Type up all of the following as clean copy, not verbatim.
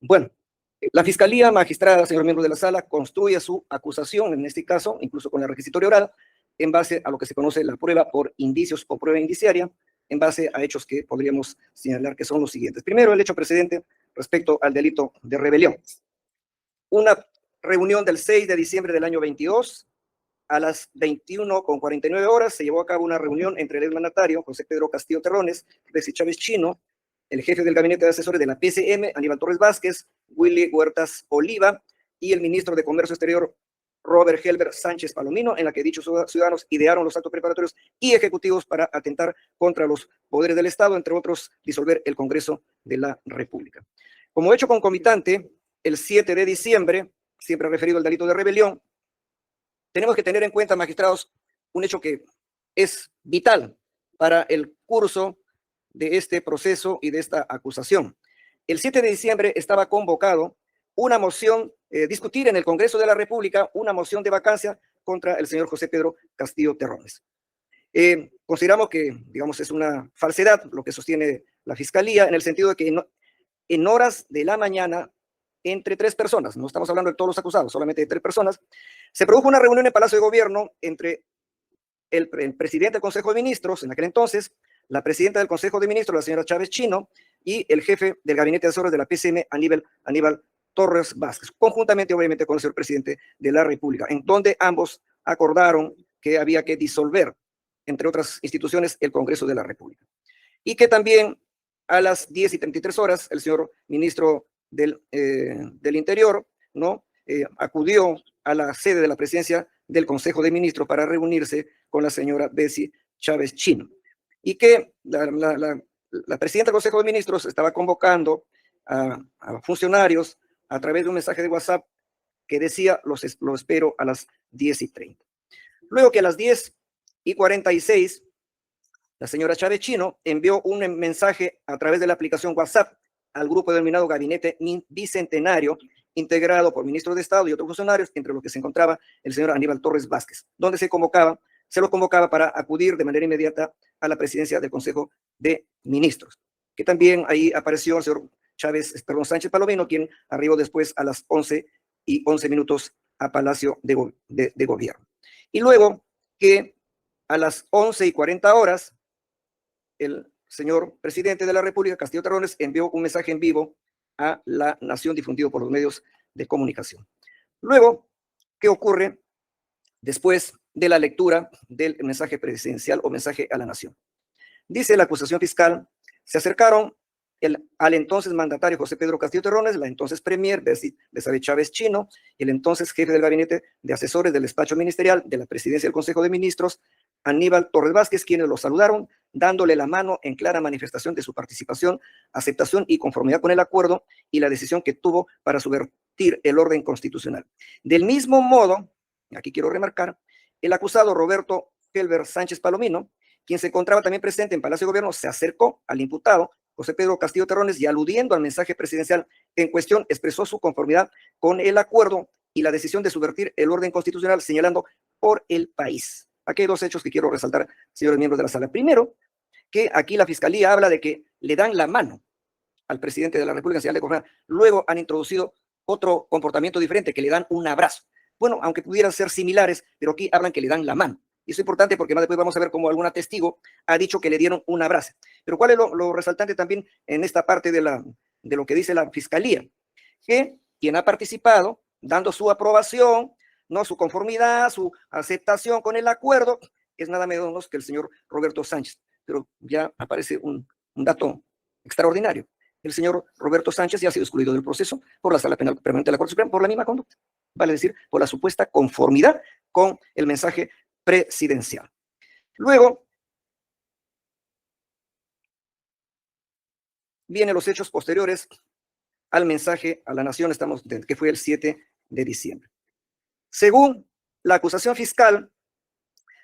Bueno, la Fiscalía Magistrada, señor miembro de la Sala, construye su acusación, en este caso, incluso con la requisitoria oral, en base a lo que se conoce la prueba por indicios o prueba indiciaria, en base a hechos que podríamos señalar que son los siguientes. Primero, el hecho precedente respecto al delito de rebelión. Una reunión del 6 de diciembre del año 22, a las 21:49 se llevó a cabo una reunión entre el exmandatario José Pedro Castillo Terrones, Bessie Chávez Chino, el jefe del gabinete de asesores de la PCM, Aníbal Torres Vázquez, Willy Huertas Oliva, y el ministro de Comercio Exterior, Robert Helber Sánchez Palomino, en la que dichos ciudadanos idearon los actos preparatorios y ejecutivos para atentar contra los poderes del Estado, entre otros, disolver el Congreso de la República. Como hecho concomitante, el 7 de diciembre, siempre referido al delito de rebelión, tenemos que tener en cuenta, magistrados, un hecho que es vital para el curso de este proceso y de esta acusación. El 7 de diciembre estaba convocado una moción, discutir en el Congreso de la República una moción de vacancia contra el señor José Pedro Castillo Terrones. Consideramos que, digamos, es una falsedad lo que sostiene la Fiscalía, en el sentido de que en horas de la mañana, entre 3 personas, no estamos hablando de todos los acusados, solamente de 3 personas, se produjo una reunión en el Palacio de Gobierno entre el presidente del Consejo de Ministros, en aquel entonces, la presidenta del Consejo de Ministros, la señora Chávez Chino, y el jefe del gabinete de asesores de la PCM, Aníbal Torres Vázquez, conjuntamente, obviamente, con el señor presidente de la República, en donde ambos acordaron que había que disolver, entre otras instituciones, el Congreso de la República. Y que también a las 10:33 el señor ministro del Interior, ¿no? Acudió a la sede de la presidencia del Consejo de Ministros para reunirse con la señora Bessie Chávez Chino. Y que la presidenta del Consejo de Ministros estaba convocando a funcionarios a través de un mensaje de WhatsApp que decía, lo espero a las 10:30. Luego que a las 10:46, la señora Chávez Chino envió un mensaje a través de la aplicación WhatsApp al grupo denominado Gabinete Bicentenario, integrado por ministros de Estado y otros funcionarios, entre los que se encontraba el señor Aníbal Torres Vázquez, donde se lo convocaba para acudir de manera inmediata a la presidencia del Consejo de Ministros, que también ahí apareció el señor Sánchez Palomino, quien arribó después a las 11:11 a Palacio de Gobierno. Y luego que a las 11:40 el señor presidente de la República, Castillo Terrones, envió un mensaje en vivo a la nación difundido por los medios de comunicación. Luego, ¿qué ocurre después de la lectura del mensaje presidencial o mensaje a la nación? Dice la acusación fiscal, se acercaron al entonces mandatario José Pedro Castillo Terrones, la entonces premier Bessie Chávez Chino, y el entonces jefe del gabinete de asesores del despacho ministerial de la presidencia del Consejo de Ministros, Aníbal Torres Vázquez, quienes lo saludaron, dándole la mano en clara manifestación de su participación, aceptación y conformidad con el acuerdo y la decisión que tuvo para subvertir el orden constitucional. Del mismo modo, aquí quiero remarcar, el acusado Roberto Helber Sánchez Palomino, quien se encontraba también presente en Palacio de Gobierno, se acercó al imputado José Pedro Castillo Terrones y, aludiendo al mensaje presidencial en cuestión, expresó su conformidad con el acuerdo y la decisión de subvertir el orden constitucional, señalando por el país. Aquí hay 2 hechos que quiero resaltar, señores miembros de la sala. Primero, que aquí la Fiscalía habla de que le dan la mano al presidente de la República, señal de confianza. Luego han introducido otro comportamiento diferente, que le dan un abrazo. Bueno, aunque pudieran ser similares, pero aquí hablan que le dan la mano. Y eso es importante porque más después vamos a ver cómo algún testigo ha dicho que le dieron un abrazo. Pero ¿cuál es lo resaltante también en esta parte de lo que dice la Fiscalía? Que quien ha participado, dando su aprobación, ¿no?, su conformidad, su aceptación con el acuerdo, es nada menos que el señor Roberto Sánchez. Pero ya aparece un dato extraordinario. El señor Roberto Sánchez ya ha sido excluido del proceso por la Sala Penal Permanente de la Corte Suprema por la misma conducta. Vale decir, por la supuesta conformidad con el mensaje presidencial. Luego vienen los hechos posteriores al mensaje a la nación, que fue el 7 de diciembre. Según la acusación fiscal,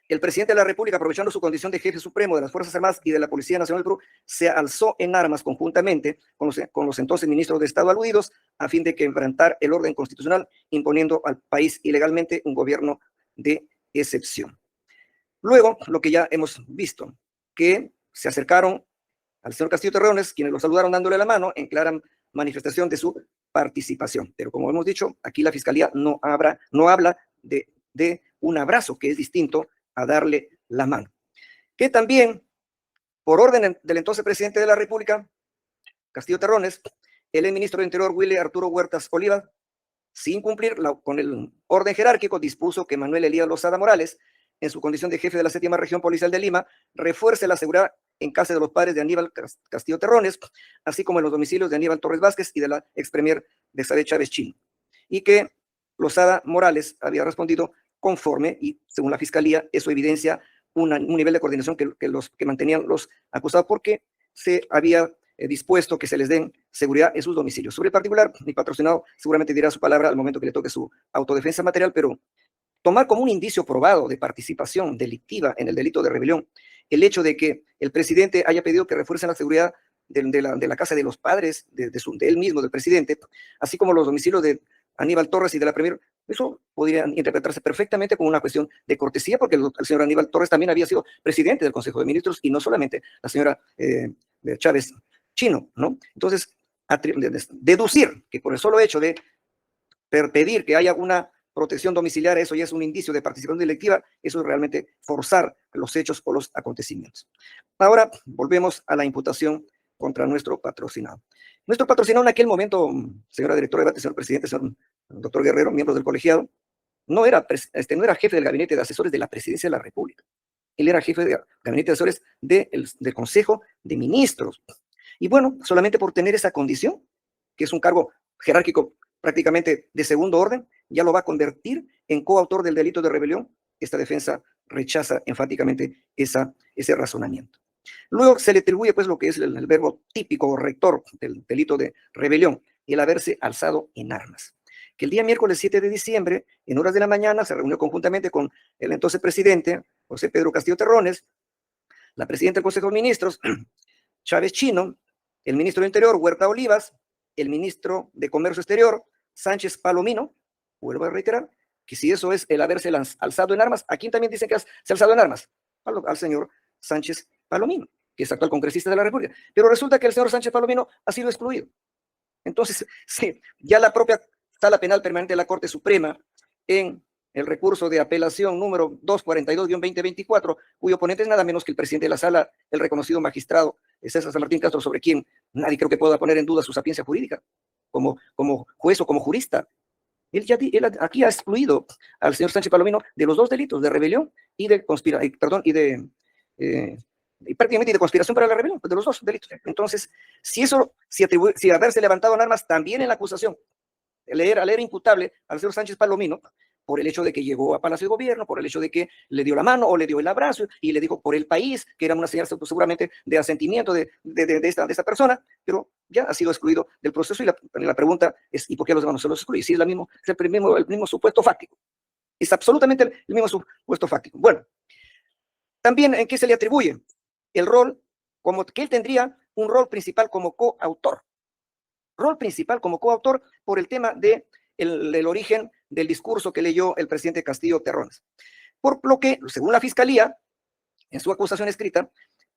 el presidente de la República, aprovechando su condición de jefe supremo de las Fuerzas Armadas y de la Policía Nacional del Perú, se alzó en armas conjuntamente con los entonces ministros de Estado aludidos a fin de quebrantar el orden constitucional, imponiendo al país ilegalmente un gobierno de excepción. Luego, lo que ya hemos visto, que se acercaron al señor Castillo Terrones, quienes lo saludaron dándole la mano en clara manifestación de su participación. Pero como hemos dicho, aquí la Fiscalía no habla de un abrazo, que es distinto a darle la mano. Que también, por orden del entonces presidente de la República, Castillo Terrones, el ministro de Interior, Willy Arturo Huertas Oliva, sin cumplir con el orden jerárquico, dispuso que Manuel Elías Lozada Morales, en su condición de jefe de la 7ª Región Policial de Lima, refuerce la seguridad en casa de los padres de Aníbal Castillo Terrones, así como en los domicilios de Aníbal Torres Vázquez y de la ex premier de Sabe Chávez Chino, y que Lozada Morales había respondido conforme, y según la Fiscalía, eso evidencia un nivel de coordinación que mantenían los acusados, porque se había dispuesto que se les den seguridad en sus domicilios. Sobre el particular, mi patrocinado seguramente dirá su palabra al momento que le toque su autodefensa material, pero tomar como un indicio probado de participación delictiva en el delito de rebelión el hecho de que el presidente haya pedido que refuercen la seguridad de la casa de los padres, de él mismo, del presidente, así como los domicilios de Aníbal Torres y de la premier, eso podría interpretarse perfectamente como una cuestión de cortesía, porque el señor Aníbal Torres también había sido presidente del Consejo de Ministros, y no solamente la señora Chávez Chino, ¿no? Entonces, deducir que por el solo hecho de pedir que haya una protección domiciliaria, eso ya es un indicio de participación delictiva, eso es realmente forzar los hechos o los acontecimientos. Ahora volvemos a la imputación contra nuestro patrocinado. Nuestro patrocinado en aquel momento, señora directora de debate, señor presidente, señor doctor Guerrero, miembros del colegiado, no era jefe del gabinete de asesores de la presidencia de la República. Él era jefe del gabinete de asesores del Consejo de Ministros. Y bueno, solamente por tener esa condición, que es un cargo jerárquico prácticamente de segundo orden, ya lo va a convertir en coautor del delito de rebelión. Esta defensa rechaza enfáticamente ese razonamiento. Luego se le atribuye pues lo que es el verbo típico o rector del delito de rebelión, el haberse alzado en armas. Que el día miércoles 7 de diciembre, en horas de la mañana, se reunió conjuntamente con el entonces presidente, José Pedro Castillo Terrones, la presidenta del Consejo de Ministros, Chávez Chino, el ministro de Interior, Huerta Olivas, el ministro de Comercio Exterior, Sánchez Palomino. Vuelvo a reiterar que si eso es el haberse alzado en armas, ¿a quién también dicen que se ha alzado en armas? Al señor Sánchez Palomino, que es actual congresista de la República. Pero resulta que el señor Sánchez Palomino ha sido excluido. Entonces, sí, ya la propia Sala Penal Permanente de la Corte Suprema, en el recurso de apelación número 242-2024, cuyo ponente es nada menos que el presidente de la Sala, el reconocido magistrado César San Martín Castro, sobre quien nadie creo que pueda poner en duda su sapiencia jurídica, como juez o como jurista. Él aquí ha excluido al señor Sánchez Palomino de los dos delitos, de rebelión y de prácticamente de conspiración para la rebelión, de los dos delitos. Entonces, si haberse levantado en armas también en la acusación, al era imputable al señor Sánchez Palomino, por el hecho de que llegó a Palacio de Gobierno, por el hecho de que le dio la mano o le dio el abrazo y le dijo por el país, que era una señal seguramente de asentimiento de esta persona, pero ya ha sido excluido del proceso, y la pregunta es, ¿y por qué los demás no se los excluye? Si es el mismo supuesto fáctico. Es absolutamente el mismo supuesto fáctico. Bueno, también, ¿en qué se le atribuye? El rol, como que él tendría un rol principal como coautor. Rol principal como coautor por el tema del origen del discurso que leyó el presidente Castillo Terrones. Por lo que, según la Fiscalía, en su acusación escrita,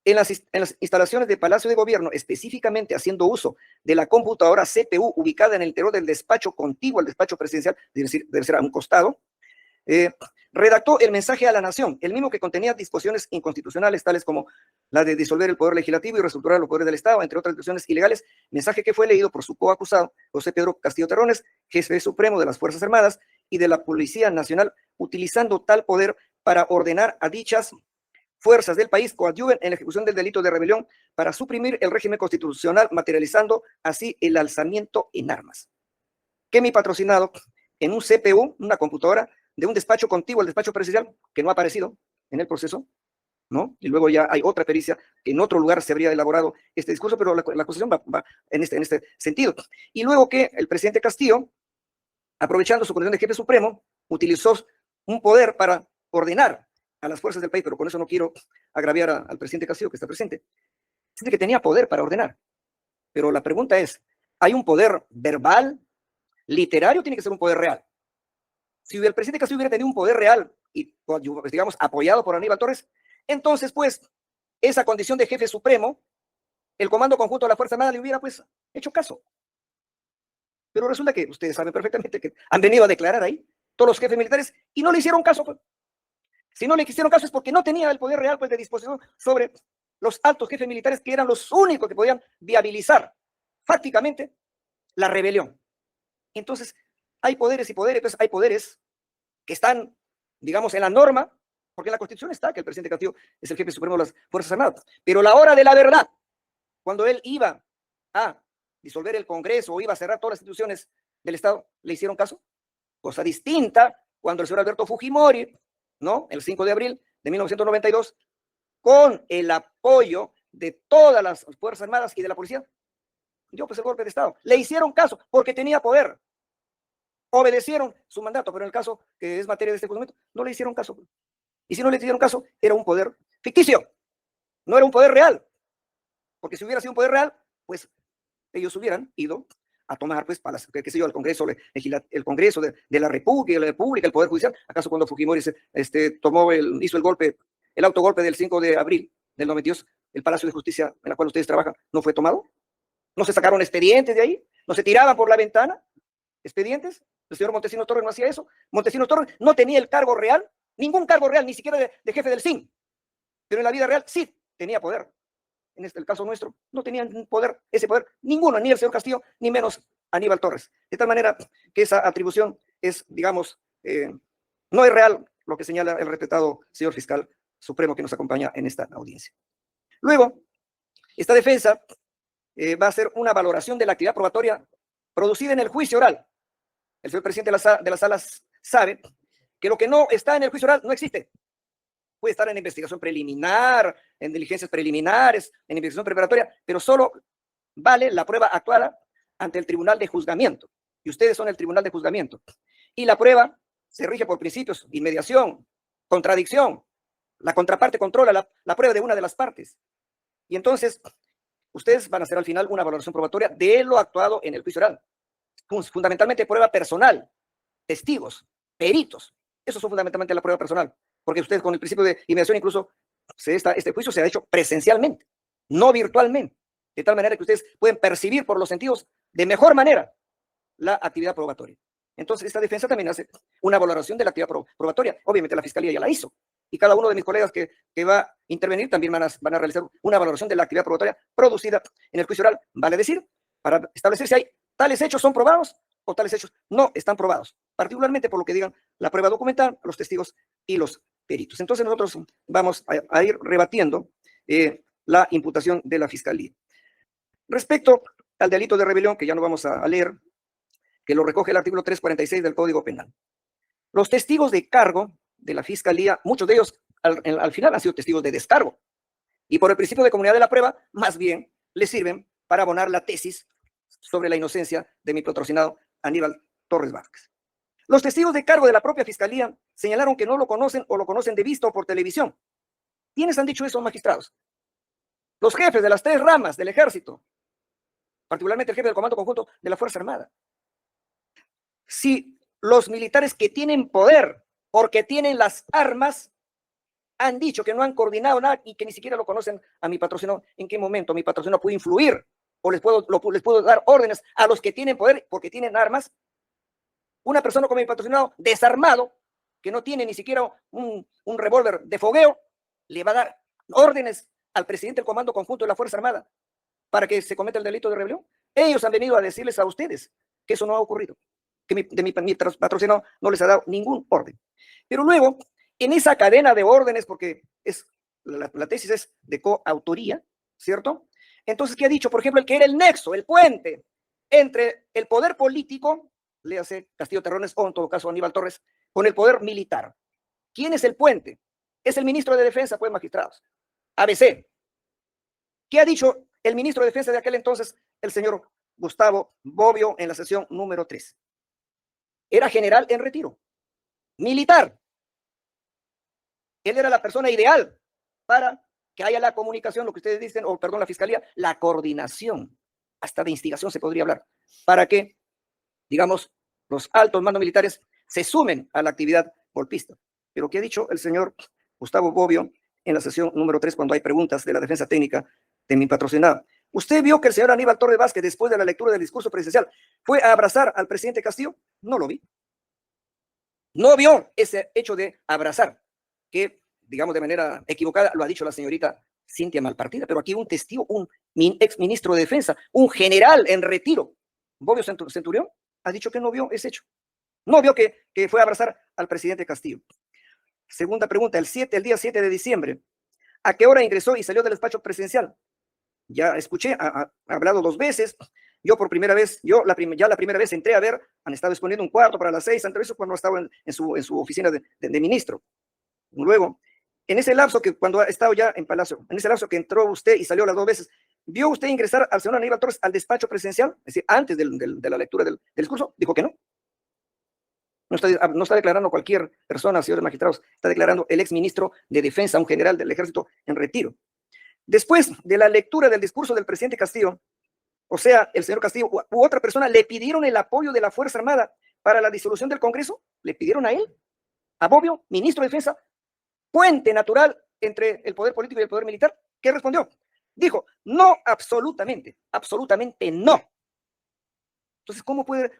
en las instalaciones de Palacio de Gobierno, específicamente haciendo uso de la computadora CPU ubicada en el interior del despacho contiguo al despacho presidencial, debe ser a un costado, redactó el mensaje a la nación, el mismo que contenía disposiciones inconstitucionales, tales como la de disolver el poder legislativo y reestructurar los poderes del Estado, entre otras disposiciones ilegales, mensaje que fue leído por su coacusado, José Pedro Castillo Terrones, jefe supremo de las Fuerzas Armadas y de la Policía Nacional, utilizando tal poder para ordenar a dichas fuerzas del país coadyuven en la ejecución del delito de rebelión para suprimir el régimen constitucional, materializando así el alzamiento en armas. Que mi patrocinado, en un CPU, una computadora, de un despacho contiguo al despacho presidencial, que no ha aparecido en el proceso, ¿no? Y luego ya hay otra pericia que en otro lugar se habría elaborado este discurso, pero la acusación va en este sentido. Y luego que el presidente Castillo, aprovechando su condición de jefe supremo, utilizó un poder para ordenar a las fuerzas del país, pero con eso no quiero agraviar al presidente Castillo, que está presente. Dice que tenía poder para ordenar, pero la pregunta es, ¿hay un poder verbal, literario? Tiene que ser un poder real. Si el presidente Castillo hubiera tenido un poder real y, digamos, apoyado por Aníbal Torres, entonces, pues, esa condición de jefe supremo, el Comando Conjunto de la Fuerza Armada le hubiera, pues, hecho caso. Pero resulta que ustedes saben perfectamente que han venido a declarar ahí todos los jefes militares y no le hicieron caso, pues. Si no le hicieron caso es porque no tenía el poder real, pues, de disposición sobre los altos jefes militares, que eran los únicos que podían viabilizar fácticamente la rebelión. Entonces, hay poderes y poderes, pues hay poderes que están, digamos, en la norma, porque en la Constitución está que el presidente Castillo es el jefe supremo de las Fuerzas Armadas. Pero la hora de la verdad, cuando él iba a disolver el Congreso o iba a cerrar todas las instituciones del Estado, ¿le hicieron caso? Cosa distinta cuando el señor Alberto Fujimori, ¿no? El 5 de abril de 1992, con el apoyo de todas las Fuerzas Armadas y de la policía, dio pues el golpe de Estado. Le hicieron caso porque tenía poder. Obedecieron su mandato, pero en el caso que es materia de este documento, no le hicieron caso. Y si no le hicieron caso, era un poder ficticio, no era un poder real. Porque si hubiera sido un poder real, pues ellos hubieran ido a tomar, pues, para, qué sé yo, el Congreso, el Congreso de la República, el Poder Judicial. ¿Acaso cuando Fujimori hizo el golpe, el autogolpe del 5 de abril del 92, el Palacio de Justicia en el cual ustedes trabajan, no fue tomado? ¿No se sacaron expedientes de ahí? ¿No se tiraban por la ventana expedientes? El señor Montesinos Torres no hacía eso. Montesinos Torres no tenía el cargo real, ningún cargo real, ni siquiera de jefe del SIN. Pero en la vida real sí tenía poder. En el caso nuestro, no tenían poder, ese poder, ninguno, ni el señor Castillo, ni menos Aníbal Torres. De tal manera que esa atribución es, digamos, no es real lo que señala el respetado señor fiscal supremo que nos acompaña en esta audiencia. Luego, esta defensa va a hacer una valoración de la actividad probatoria producida en el juicio oral. El señor presidente de la sala sabe que lo que no está en el juicio oral no existe. Puede estar en investigación preliminar, en diligencias preliminares, en investigación preparatoria, pero solo vale la prueba actuada ante el tribunal de juzgamiento. Y ustedes son el tribunal de juzgamiento. Y la prueba se rige por principios, inmediación, contradicción. La contraparte controla la prueba de una de las partes. Y entonces, ustedes van a hacer al final una valoración probatoria de lo actuado en el juicio oral. Fundamentalmente prueba personal, testigos, peritos. Eso son fundamentalmente la prueba personal. Porque ustedes con el principio de inmediación incluso este juicio se ha hecho presencialmente, no virtualmente, de tal manera que ustedes pueden percibir por los sentidos de mejor manera la actividad probatoria. Entonces, esta defensa también hace una valoración de la actividad probatoria. Obviamente la Fiscalía ya la hizo. Y cada uno de mis colegas que va a intervenir también van a realizar una valoración de la actividad probatoria producida en el juicio oral. Vale decir, para establecer si hay tales hechos son probados o tales hechos no están probados, particularmente por lo que digan la prueba documental, los testigos y los peritos. Entonces nosotros vamos a ir rebatiendo la imputación de la Fiscalía. Respecto al delito de rebelión, que ya no vamos a leer, que lo recoge el artículo 346 del Código Penal. Los testigos de cargo de la Fiscalía, muchos de ellos al final han sido testigos de descargo. Y por el principio de comunidad de la prueba, más bien les sirven para abonar la tesis sobre la inocencia de mi patrocinado Aníbal Torres Vázquez. Los testigos de cargo de la propia Fiscalía señalaron que no lo conocen o lo conocen de vista o por televisión. ¿Quiénes han dicho eso, magistrados? Los jefes de las 3 ramas del ejército, particularmente el jefe del Comando Conjunto de la Fuerza Armada. Si los militares que tienen poder, porque tienen las armas, han dicho que no han coordinado nada y que ni siquiera lo conocen a mi patrocinador, ¿en qué momento mi patrocinador puede influir o les puedo dar órdenes a los que tienen poder porque tienen armas? Una persona como mi patrocinado, desarmado, que no tiene ni siquiera un revólver de fogueo, le va a dar órdenes al presidente del Comando Conjunto de la Fuerza Armada para que se cometa el delito de rebelión. Ellos han venido a decirles a ustedes que eso no ha ocurrido, que mi patrocinado no les ha dado ningún orden. Pero luego, en esa cadena de órdenes, porque la tesis es de coautoría, ¿cierto? Entonces, ¿qué ha dicho? Por ejemplo, el que era el nexo, el puente entre el poder político, léase Castillo Terrones o en todo caso Aníbal Torres, con el poder militar. ¿Quién es el puente? Es el ministro de Defensa, pues, magistrados. ABC. ¿Qué ha dicho el ministro de Defensa de aquel entonces, el señor Gustavo Bobbio, en la sesión número 3? Era general en retiro, militar. Él era la persona ideal para que haya la comunicación, lo que ustedes dicen, o perdón, la Fiscalía, la coordinación, hasta de instigación se podría hablar, para que, digamos, los altos mandos militares se sumen a la actividad golpista. Pero ¿qué ha dicho el señor Gustavo Bobbio en la sesión número 3 cuando hay preguntas de la defensa técnica de mi patrocinado? ¿Usted vio que el señor Aníbal Torres Vázquez, después de la lectura del discurso presidencial, fue a abrazar al presidente Castillo? No lo vi. No vio ese hecho de abrazar, que, digamos, de manera equivocada, lo ha dicho la señorita Cintia Malpartida, pero aquí un testigo, un ex ministro de Defensa, un general en retiro, Bobbio Centurión, ha dicho que no vio ese hecho. No vio que fue a abrazar al presidente Castillo. Segunda pregunta, el día 7 de diciembre, ¿a qué hora ingresó y salió del despacho presidencial? Ya escuché, ha hablado 2 veces. Yo por primera vez, ya la primera vez entré a ver, han estado exponiendo un cuarto para las 6, antes de eso cuando estaba en su oficina de ministro. Luego, en ese lapso que cuando ha estado ya en Palacio, en ese lapso que entró usted y salió las 2 veces, ¿vio usted ingresar al señor Aníbal Torres al despacho presidencial? Es decir, antes de la lectura del discurso, dijo que no. No está declarando cualquier persona, señores magistrados, está declarando el ex ministro de Defensa, un general del ejército en retiro. Después de la lectura del discurso del presidente Castillo, o sea, el señor Castillo u otra persona le pidieron el apoyo de la Fuerza Armada para la disolución del Congreso, le pidieron a él, a Bobbio, ministro de Defensa, puente natural entre el poder político y el poder militar. ¿Qué respondió? Dijo, no, absolutamente, absolutamente no. Entonces, ¿cómo puede,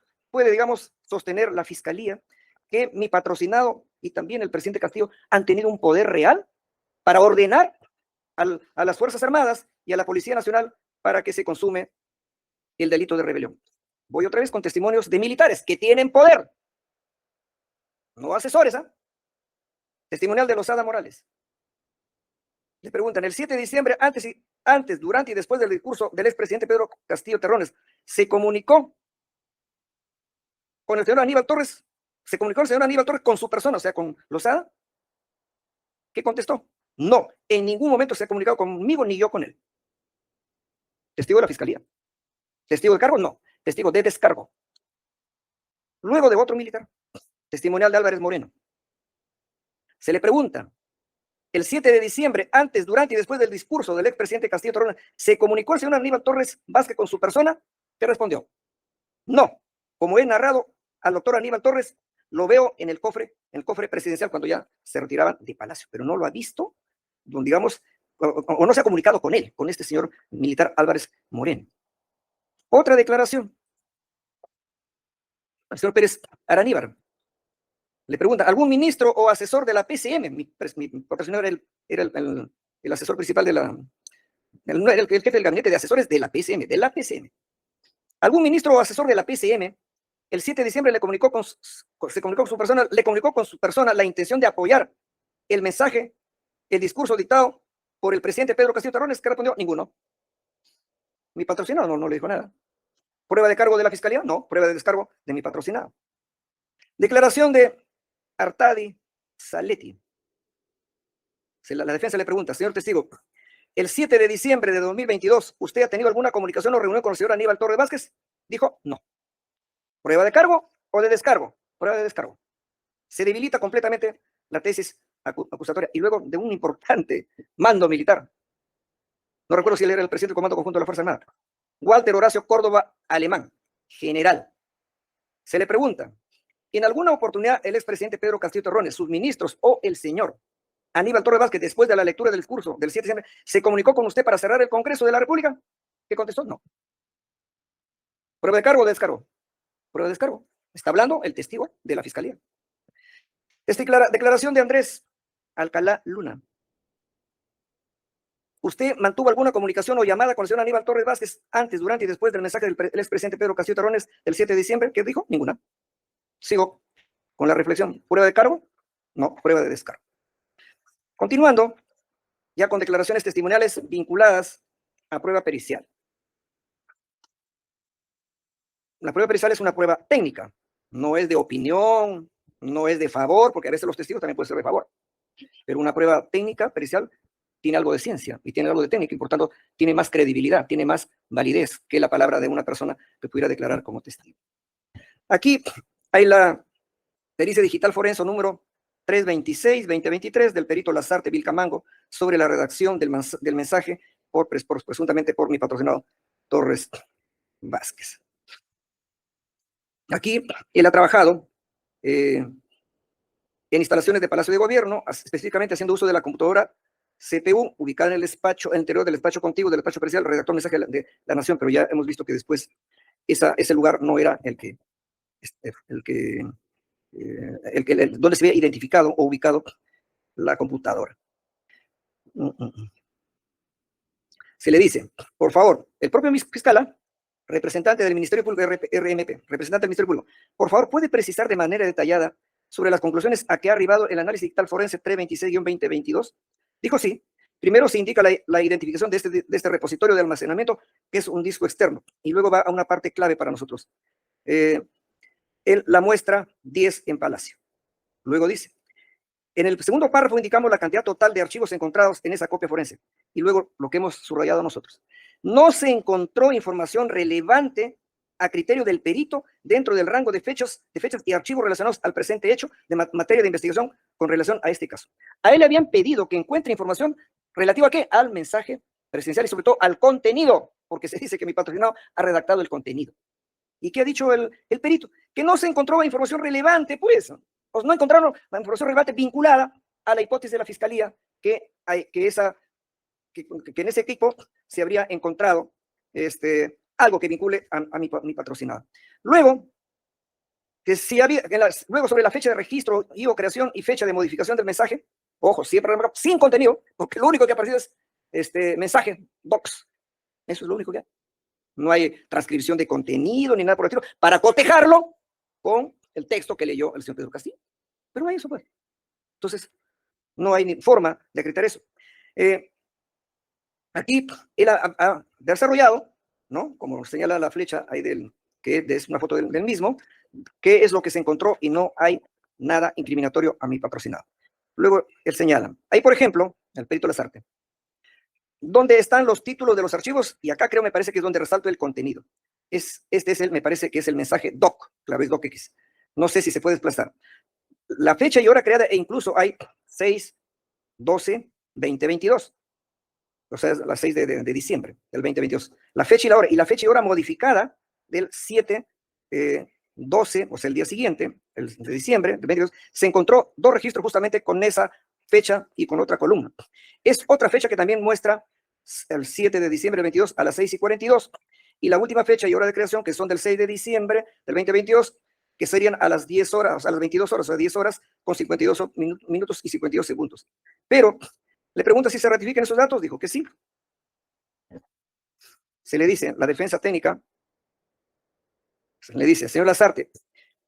digamos, sostener la Fiscalía que mi patrocinado y también el presidente Castillo han tenido un poder real para ordenar a las Fuerzas Armadas y a la Policía Nacional para que se consume el delito de rebelión? Voy otra vez con testimonios de militares que tienen poder, no asesores, ¿ah? Testimonial de Lozada Morales. Le preguntan, el 7 de diciembre, antes, durante y después del discurso del expresidente Pedro Castillo Terrones, ¿se comunicó con el señor Aníbal Torres? ¿Se comunicó el señor Aníbal Torres con su persona, o sea, con Lozada? ¿Qué contestó? No, en ningún momento se ha comunicado conmigo ni yo con él. Testigo de la Fiscalía. ¿Testigo de cargo? No. Testigo de descargo. Luego de otro militar, testimonial de Álvarez Moreno. Se le pregunta, el 7 de diciembre, antes, durante y después del discurso del expresidente Castillo Terrones, ¿se comunicó el señor Aníbal Torres Vázquez con su persona? ¿Qué respondió? No. Como he narrado al doctor Aníbal Torres, lo veo en el cofre presidencial cuando ya se retiraban de Palacio, pero no lo ha visto, digamos, o no se ha comunicado con él, con este señor militar Álvarez Moreno. Otra declaración. El señor Pérez Araníbar le pregunta, ¿algún ministro o asesor de la PCM? Mi patrocinador era el asesor principal el jefe del gabinete de asesores de la PCM, ¿Algún ministro o asesor de la PCM el 7 de diciembre se comunicó con su persona la intención de apoyar el mensaje, el discurso dictado por el presidente Pedro Castillo Terrones? ¿Qué respondió? Ninguno. Mi patrocinado no le dijo nada. ¿Prueba de cargo de la Fiscalía? No, prueba de descargo de mi patrocinado. Declaración de Artadi Saletti. La defensa le pregunta, señor testigo, el 7 de diciembre de 2022, ¿usted ha tenido alguna comunicación o reunión con el señor Aníbal Torres Vázquez? Dijo, no. ¿Prueba de cargo o de descargo? Prueba de descargo. Se debilita completamente la tesis acusatoria. Y luego de un importante mando militar, no recuerdo si él era el presidente del Comando Conjunto de la Fuerza Armada, Walter Horacio Córdoba Alemán, general. Se le pregunta, ¿en alguna oportunidad el expresidente Pedro Castillo Terrones, sus ministros o el señor Aníbal Torres Vázquez, después de la lectura del discurso del 7 de diciembre, se comunicó con usted para cerrar el Congreso de la República? ¿Qué contestó? No. ¿Prueba de cargo o de descargo? Prueba de descargo. Está hablando el testigo de la Fiscalía. Declaración de Andrés Alcalá Luna. ¿Usted mantuvo alguna comunicación o llamada con el señor Aníbal Torres Vázquez antes, durante y después del mensaje del expresidente Pedro Castillo Terrones el 7 de diciembre? ¿Qué dijo? Ninguna. Sigo con la reflexión. ¿Prueba de cargo? No, prueba de descargo. Continuando, ya con declaraciones testimoniales vinculadas a prueba pericial. La prueba pericial es una prueba técnica, no es de opinión, no es de favor, porque a veces los testigos también pueden ser de favor. Pero una prueba técnica pericial tiene algo de ciencia y tiene algo de técnica y por tanto tiene más credibilidad, tiene más validez que la palabra de una persona que pudiera declarar como testigo. Aquí hay la pericia digital forense número 326-2023 del perito Lazarte Vilcamango sobre la redacción del mensaje presuntamente por mi patrocinado Torres Vázquez. Aquí él ha trabajado en instalaciones de Palacio de Gobierno, específicamente haciendo uso de la computadora CPU, ubicada en el despacho, interior del despacho contiguo, del despacho pericial, redactor mensaje de la Nación, pero ya hemos visto que después ese lugar no era donde se había identificado o ubicado la computadora. Se le dice, por favor, el propio fiscal, representante del Ministerio Público, RMP, representante del Ministerio Público, por favor, ¿puede precisar de manera detallada sobre las conclusiones a que ha arribado el análisis digital forense 326-2022? Dijo sí. Primero se indica la identificación de este repositorio de almacenamiento, que es un disco externo, y luego va a una parte clave para nosotros. La muestra 10 en Palacio. Luego dice, en el segundo párrafo indicamos la cantidad total de archivos encontrados en esa copia forense, y luego lo que hemos subrayado nosotros. No se encontró información relevante a criterio del perito dentro del rango de fechas y archivos relacionados al presente hecho de materia de investigación con relación a este caso. A él le habían pedido que encuentre información relativa a qué? Al mensaje presidencial y sobre todo al contenido, porque se dice que mi patrocinado ha redactado el contenido. ¿Y qué ha dicho el perito? Que no se encontró información relevante, pues. Pues no encontraron la información relevante vinculada a la hipótesis de la fiscalía que en ese equipo se habría encontrado algo que vincule a mi patrocinado. Luego, luego sobre la fecha de registro y o creación y fecha de modificación del mensaje, ojo, siempre sin contenido, porque lo único que ha aparecido es mensaje, docs. Eso es lo único que hay. No hay transcripción de contenido ni nada por el estilo, para cotejarlo con el texto que leyó el señor Pedro Castillo. Pero no hay eso, pues. Entonces, no hay ni forma de acreditar eso. Aquí él ha desarrollado, ¿no? Como señala la flecha ahí que es una foto del mismo, qué es lo que se encontró y no hay nada incriminatorio a mi patrocinado. Luego él señala, ahí por ejemplo, el perito Lazarte, donde están los títulos de los archivos, y acá me parece que es donde resalto el contenido. Me parece que es el mensaje doc, claro, es docx. No sé si se puede desplazar. La fecha y hora creada, e incluso hay 6/12/2022. O sea, es las 6 de diciembre del 2022. La fecha y la hora modificada del 7/12, o sea, el día siguiente, el de diciembre del 2022, se encontró 2 registros justamente con esa fecha y con otra columna. Es otra fecha que también muestra el 7 de diciembre del 22 a las 6:42, y la última fecha y hora de creación, que son del 6 de diciembre del 2022, que serían a las 10 horas, o sea, a las 22 horas, o sea, 10 horas con 52 minutos y 52 segundos. Pero le pregunta si se ratifican esos datos, dijo que sí. Se le dice, la defensa técnica, se le dice, señor Lazarte,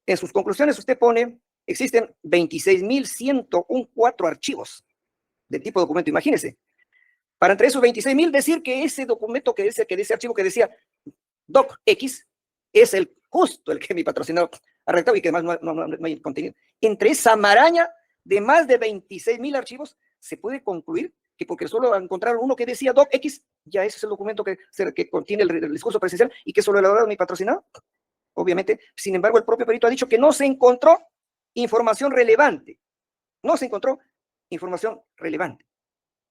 en sus conclusiones usted pone, existen 26.104 archivos de tipo documento, imagínese. Para entre esos 26.000 decir que ese documento, que ese archivo que decía docx, es justo el que mi patrocinador ha redactado y que además no hay contenido. Entre esa maraña de más de 26.000 archivos, se puede concluir que porque solo encontraron uno que decía docx, ya ese es el documento que contiene el discurso presidencial y que solo lo ha dado mi patrocinador. Obviamente, sin embargo, el propio perito ha dicho que no se encontró información relevante. No se encontró información relevante.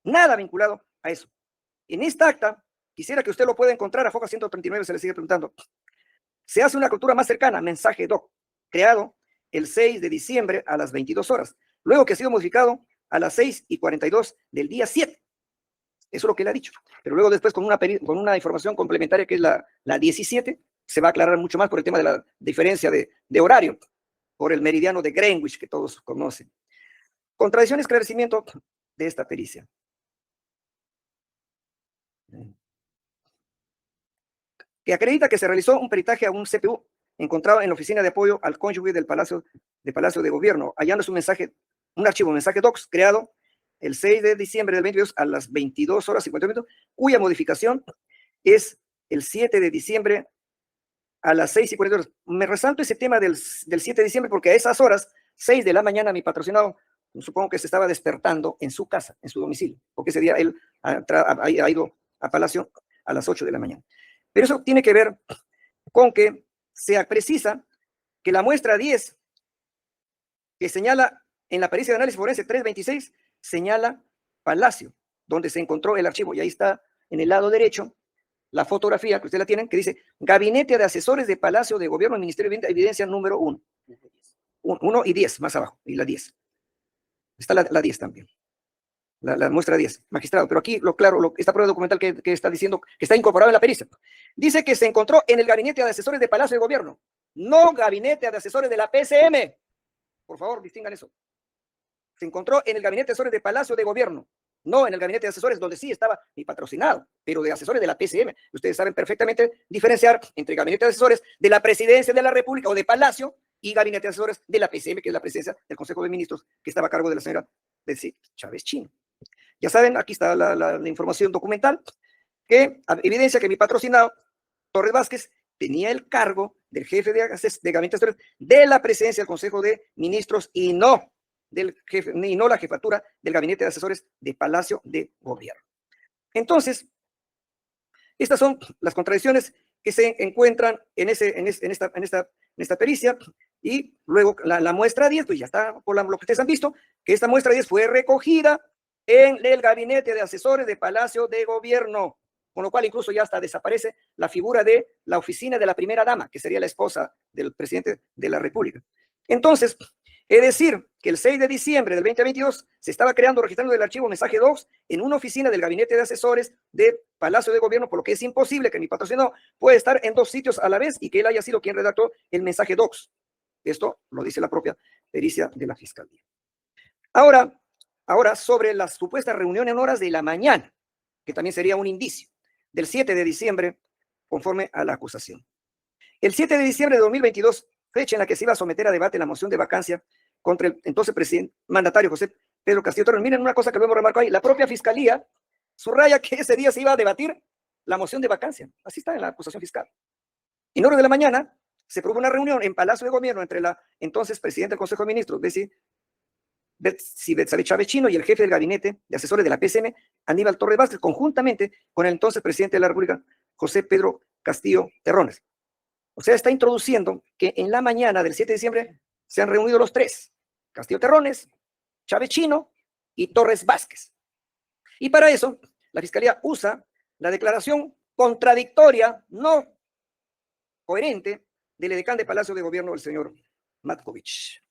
Nada vinculado a eso. En esta acta, quisiera que usted lo pueda encontrar, a foca 139 se le sigue preguntando. Se hace una captura más cercana, mensaje doc, creado el 6 de diciembre a las 22 horas, luego que ha sido modificado a las 6:42 del día 7. Eso es lo que él ha dicho. Pero luego después con una información complementaria que es la 17, se va a aclarar mucho más por el tema de la diferencia de horario, por el meridiano de Greenwich que todos conocen. Contradicción y esclarecimiento de esta pericia. Que acredita que se realizó un peritaje a un CPU encontrado en la oficina de apoyo al cónyuge del Palacio de Gobierno, hallándose un archivo, mensaje docs, creado el 6 de diciembre del 2022 a las 22 horas 50 minutos, cuya modificación es el 7 de diciembre a las 6:40 horas. Me resalto ese tema del 7 de diciembre porque a esas horas, 6 de la mañana, mi patrocinado, supongo que se estaba despertando en su casa, en su domicilio, porque ese día él ha ido a Palacio a las 8 de la mañana. Pero eso tiene que ver con que se precisa que la muestra 10, que señala en la pericia de análisis forense 326, señala Palacio, donde se encontró el archivo, y ahí está en el lado derecho la fotografía, que ustedes la tienen, que dice Gabinete de Asesores de Palacio de Gobierno, Ministerio de Evidencia número 1. 1 y 10, más abajo, y la 10. Está la 10 también. la muestra 10, magistrado, pero aquí, esta prueba documental que está diciendo que está incorporada en la pericia, dice que se encontró en el gabinete de asesores de Palacio de Gobierno, no gabinete de asesores de la PCM. Por favor, distingan eso. Se encontró en el gabinete de asesores de Palacio de Gobierno, no en el gabinete de asesores donde sí estaba mi patrocinado, pero de asesores de la PCM. Ustedes saben perfectamente diferenciar entre gabinete de asesores de la Presidencia de la República o de Palacio y gabinete de asesores de la PCM, que es la presidencia del Consejo de Ministros, que estaba a cargo de la señora Betsy Chávez Chino. Ya saben, aquí está la información documental que evidencia que mi patrocinado, Torres Vázquez, tenía el cargo del jefe de gabinete de asesores de la presidencia del Consejo de Ministros y no del jefe, ni no la jefatura del gabinete de asesores de Palacio de Gobierno. Entonces, estas son las contradicciones que se encuentran en esta pericia, y luego la muestra 10, pues ya está por lo que ustedes han visto, que esta muestra 10 fue recogida en el gabinete de asesores de Palacio de Gobierno, con lo cual incluso ya hasta desaparece la figura de la oficina de la primera dama, que sería la esposa del presidente de la República. Entonces, es decir, que el 6 de diciembre del 2022 se estaba registrando el archivo mensaje docs en una oficina del gabinete de asesores de Palacio de Gobierno, por lo que es imposible que mi patrocinado pueda estar en dos sitios a la vez y que él haya sido quien redactó el mensaje docs. Esto lo dice la propia pericia de la Fiscalía. Ahora, sobre las supuestas reuniones en horas de la mañana, que también sería un indicio, del 7 de diciembre, conforme a la acusación. El 7 de diciembre de 2022, fecha en la que se iba a someter a debate la moción de vacancia contra el entonces presidente mandatario José Pedro Castillo Terrones. Miren una cosa que lo hemos remarcado ahí, la propia Fiscalía subraya que ese día se iba a debatir la moción de vacancia. Así está en la acusación fiscal. En horas de la mañana se produjo una reunión en Palacio de Gobierno entre la entonces presidenta del Consejo de Ministros, Betsy Chávez Chino, y el jefe del gabinete de asesores de la PCM, Aníbal Torres Vázquez, conjuntamente con el entonces presidente de la República, José Pedro Castillo Terrones. O sea, está introduciendo que en la mañana del 7 de diciembre se han reunido los tres: Castillo Terrones, Chávez Chino y Torres Vázquez. Y para eso, la Fiscalía usa la declaración contradictoria, no coherente, del edecán de Palacio de Gobierno, el señor Matkovich.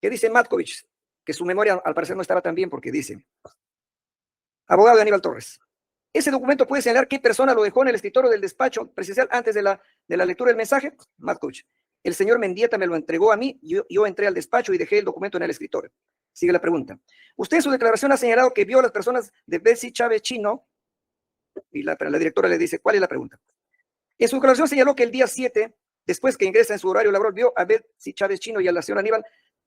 ¿Qué dice Matkovich? Que su memoria al parecer no estaba tan bien, porque dice: abogado de Aníbal Torres, ese documento puede señalar qué persona lo dejó en el escritorio del despacho presidencial antes de la lectura del mensaje. Matkovich: el señor Mendieta me lo entregó a mí, yo entré al despacho y dejé el documento en el escritorio. Sigue la pregunta. Usted en su declaración ha señalado que vio a las personas de Betsy Chávez Chino, y la directora le dice: ¿cuál es la pregunta? En su declaración señaló que el día 7, después que ingresa en su horario laboral, vio a Betsy Chávez Chino y a la señora Aníbal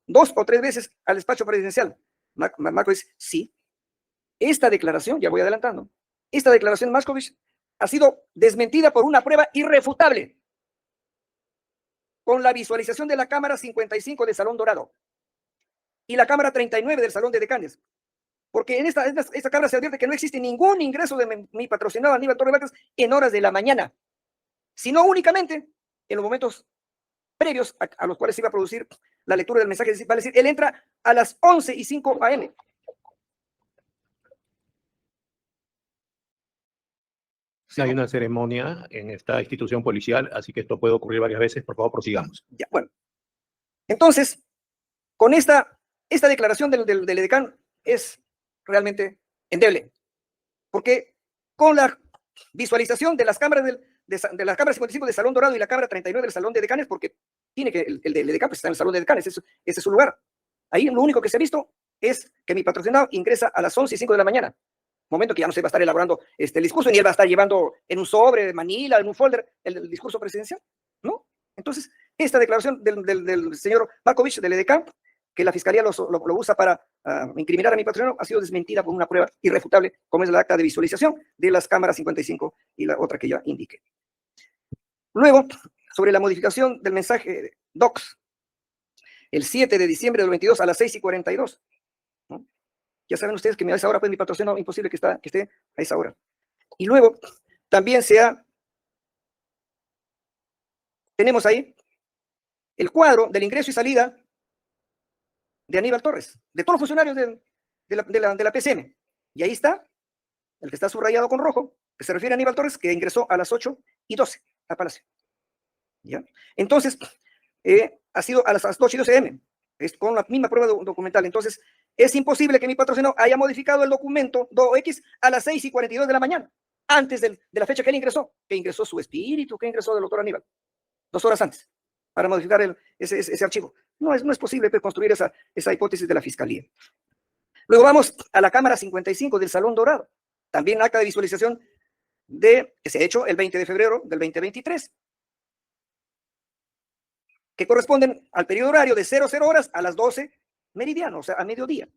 2 o 3 veces al despacho presidencial. Matkovich: sí. Esta declaración, ya voy adelantando, esta declaración de Matkovich ha sido desmentida por una prueba irrefutable, con la visualización de la cámara 55 del Salón Dorado y la cámara 39 del Salón de Decanes. Porque en esta cámara se advierte que no existe ningún ingreso de mi patrocinado Aníbal Torres Vázquez en horas de la mañana, sino únicamente en los momentos previos a los cuales se iba a producir la lectura del mensaje. Vale decir, él entra a las 11:05 a.m. Sí, hay una ceremonia en esta institución policial, así que esto puede ocurrir varias veces. Por favor, prosigamos. Ya, bueno. Entonces, con esta declaración del edecán es realmente endeble, porque con la visualización de las cámaras de las cámaras 55 del Salón Dorado y la cámara 39 del Salón de Decanes, porque tiene que el edecán pues, está en el Salón de Decanes, ese es su lugar. Ahí lo único que se ha visto es que mi patrocinado ingresa a las 11:05 de la mañana, momento que ya no se va a estar elaborando el discurso, ni él va a estar llevando en un sobre de manila, en un folder, el discurso presidencial, ¿no? Entonces, esta declaración del señor Matkovich, del edecán, que la Fiscalía lo usa para incriminar a mi patrocinado, ha sido desmentida por una prueba irrefutable, como es el acta de visualización de las cámaras 55 y la otra que ya indiqué. Luego, sobre la modificación del mensaje docs, el 7 de diciembre del 22 a las 6:42, ¿no? Ya saben ustedes que a esa hora, pues mi patrocinado, imposible que esté a esa hora. Y luego, también tenemos ahí el cuadro del ingreso y salida de Aníbal Torres, de todos los funcionarios de la PCM. Y ahí está, el que está subrayado con rojo, que se refiere a Aníbal Torres, que ingresó a las 8:12 a Palacio. ¿Ya? Entonces, ha sido a las 8:12 a.m., es con la misma prueba documental. Entonces, es imposible que mi patrocinador haya modificado el documento DOX a las 6:42 de la mañana, antes de la fecha que él ingresó, su espíritu, que ingresó del doctor Aníbal, 2 horas antes, para modificar ese archivo. No es posible construir esa hipótesis de la Fiscalía. Luego vamos a la cámara 55 del Salón Dorado, también acta de visualización que se ha hecho el 20 de febrero del 2023, que corresponden al periodo horario de 00 horas a las 12 meridiano, o sea, a mediodía.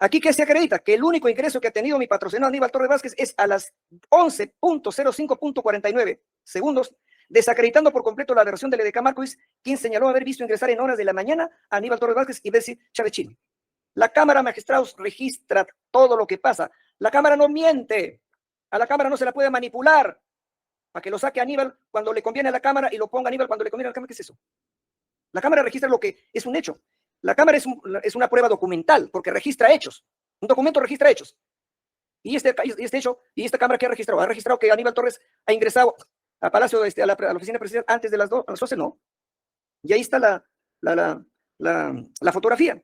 Aquí que se acredita que el único ingreso que ha tenido mi patrocinador Aníbal Torres Vázquez es a las 11:05.49 segundos, desacreditando por completo la versión del EDK Marcois, quien señaló haber visto ingresar en horas de la mañana a Aníbal Torres Vázquez y Betsy Chávez Chino. La Cámara, magistrados, registra todo lo que pasa. La Cámara no miente. A la Cámara no se la puede manipular para que lo saque Aníbal cuando le conviene a la Cámara y lo ponga Aníbal cuando le conviene a la Cámara. ¿Qué es eso? La Cámara registra lo que es un hecho. La Cámara es una prueba documental porque registra hechos. Un documento registra hechos. Y este hecho, y esta Cámara que ha registrado que Aníbal Torres ha ingresado a Palacio, a la oficina presidencial antes de las 12, no. Y ahí está la fotografía.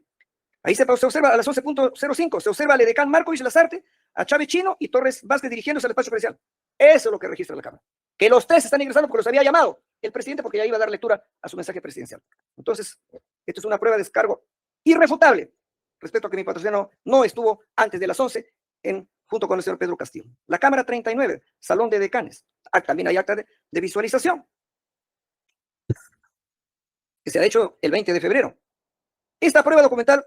Ahí se observa a las 11:05, se observa a Ledecán Marcois Lazarte, a Chávez Chino y Torres Vázquez dirigiéndose al despacho presidencial. Eso es lo que registra la Cámara. Que los tres están ingresando porque los había llamado el presidente porque ya iba a dar lectura a su mensaje presidencial. Entonces, esto es una prueba de descargo irrefutable respecto a que mi patrocinador no estuvo antes de las 11 junto con el señor Pedro Castillo. La Cámara 39, Salón de Decanes. También hay acta de visualización que se ha hecho el 20 de febrero. Esta prueba documental,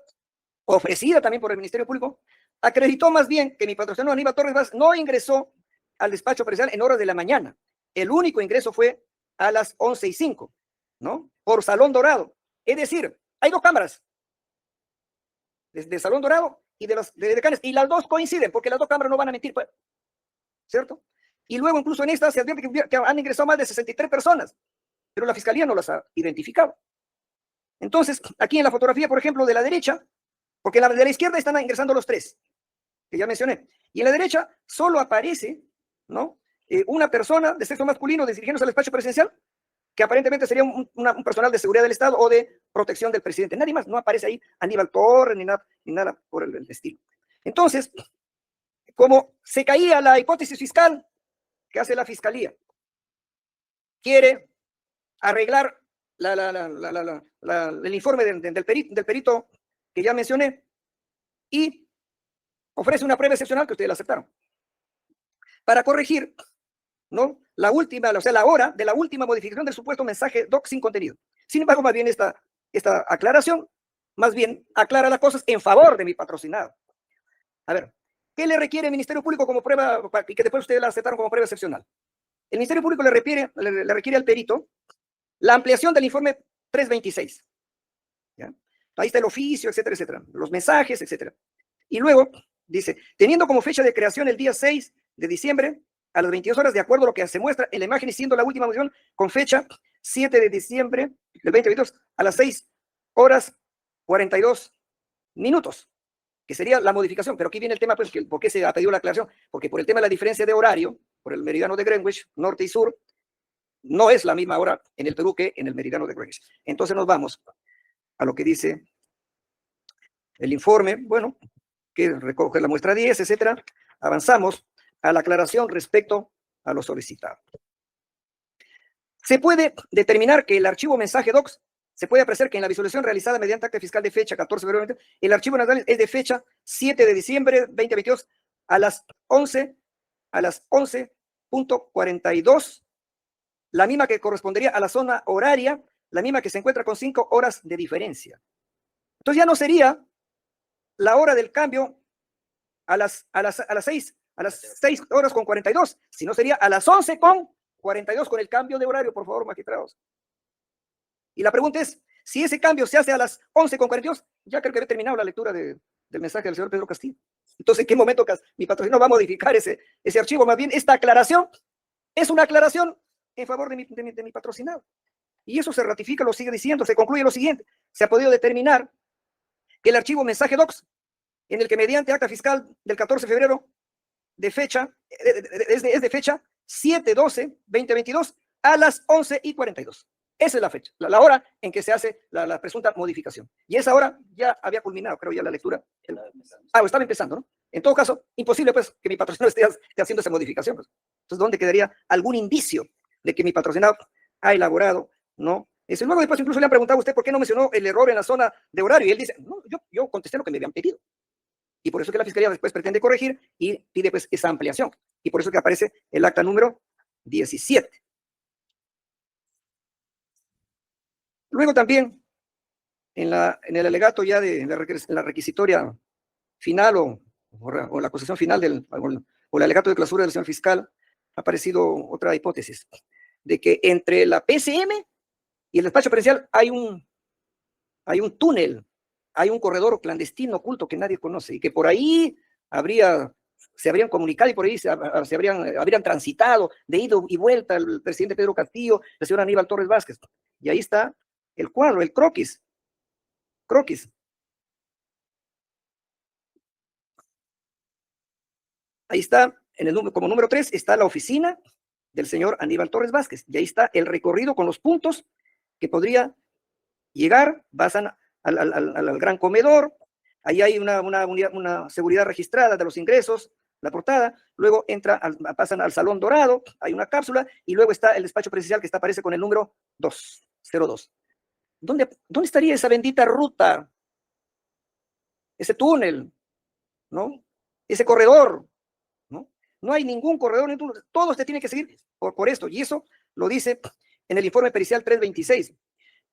ofrecida también por el Ministerio Público, acreditó más bien que mi patrocinador Aníbal Torres Vázquez no ingresó al despacho presidencial en horas de la mañana. El único ingreso fue a las 11:05, ¿no? Por Salón Dorado. Es decir, hay 2 cámaras, de Salón Dorado y de Decanes, y las 2 coinciden, porque las 2 cámaras no van a mentir, pues, ¿cierto? Y luego incluso en esta se advierte que han ingresado más de 63 personas, pero la Fiscalía no las ha identificado. Entonces, aquí en la fotografía, por ejemplo, de la derecha, porque de la izquierda están ingresando los 3, que ya mencioné, y en la derecha solo aparece, ¿no? Una persona de sexo masculino dirigiéndose al despacho presidencial, que aparentemente sería un personal de seguridad del Estado o de protección del presidente. Nadie más, no aparece ahí Aníbal Torres ni nada por el estilo. Entonces, como se caía la hipótesis fiscal que hace la Fiscalía, quiere arreglar el informe del perito que ya mencioné y ofrece una prueba excepcional que ustedes la aceptaron para corregir, ¿no? La hora de la última modificación del supuesto mensaje DOC sin contenido. Sin embargo, más bien esta aclaración, más bien aclara las cosas en favor de mi patrocinado. A ver, ¿qué le requiere el Ministerio Público como prueba y que después ustedes la aceptaron como prueba excepcional? El Ministerio Público le requiere al perito la ampliación del informe 326. ¿Ya? Ahí está el oficio, etcétera, etcétera, los mensajes, etcétera. Y luego dice, teniendo como fecha de creación el día 6 de diciembre a las 22 horas, de acuerdo a lo que se muestra en la imagen y siendo la última modificación con fecha 7 de diciembre del 2022 a las 6:42 minutos, que sería la modificación. Pero aquí viene el tema, pues, ¿por qué se ha pedido la aclaración? Porque por el tema de la diferencia de horario, por el meridiano de Greenwich, norte y sur, no es la misma hora en el Perú que en el meridiano de Greenwich. Entonces nos vamos a lo que dice el informe, bueno, que recoge la muestra 10, etcétera. Avanzamos a la aclaración respecto a lo solicitado. Se puede determinar que el archivo mensaje DOCS, se puede apreciar que en la visualización realizada mediante acta fiscal de fecha 14 de febrero, el archivo nacional es de fecha 7 de diciembre 2022 a las 11:42, la misma que correspondería a la zona horaria, la misma que se encuentra con 5 horas de diferencia. Entonces ya no sería la hora del cambio a las 6:42, sino sería a las 11:42 con el cambio de horario, por favor, magistrados. Y la pregunta es, si ese cambio se hace a las 11:42, ya creo que había terminado la lectura del mensaje del señor Pedro Castillo. Entonces, ¿en qué momento mi patrocinador va a modificar ese archivo? Más bien, esta aclaración es una aclaración en favor de mi patrocinado. Y eso se ratifica, lo sigue diciendo, se concluye lo siguiente. Se ha podido determinar que el archivo mensaje DOCS, en el que mediante acta fiscal del 14 de febrero de fecha, es de fecha 7/12/2022 a las 11:42. Esa es la fecha, la hora en que se hace la presunta modificación. Y esa hora ya había culminado, creo, ya la lectura. Estaba empezando, ¿no? En todo caso, imposible, pues, que mi patrocinador esté haciendo esa modificación. Pues. Entonces, ¿dónde quedaría algún indicio de que mi patrocinador ha elaborado, ¿no? Luego después incluso le han preguntado a usted por qué no mencionó el error en la zona de horario. Y él dice, no, yo contesté lo que me habían pedido. Y por eso que la Fiscalía después pretende corregir y pide, pues, esa ampliación. Y por eso que aparece el acta número 17. Luego también, en el alegato ya de la requisitoria final o la acusación final o el alegato de clausura del señor fiscal, ha aparecido otra hipótesis, de que entre la PCM y el despacho presidencial hay un túnel, hay un corredor clandestino oculto que nadie conoce y que por ahí se habrían comunicado y por ahí habrían transitado de ida y vuelta el presidente Pedro Castillo, el señor Aníbal Torres Vázquez. Y ahí está el cuadro, el croquis. Ahí está, como número 3, está la oficina del señor Aníbal Torres Vázquez. Y ahí está el recorrido con los puntos que podría llegar, pasan al gran comedor, ahí hay una seguridad registrada de los ingresos, la portada, luego pasan al Salón Dorado, hay una cápsula, y luego está el despacho presidencial que aparece con el número 202. ¿Dónde estaría esa bendita ruta? Ese túnel, ¿no? Ese corredor, ¿no? No hay ningún corredor, todo usted tiene que seguir por esto, y eso lo dice en el informe pericial 326.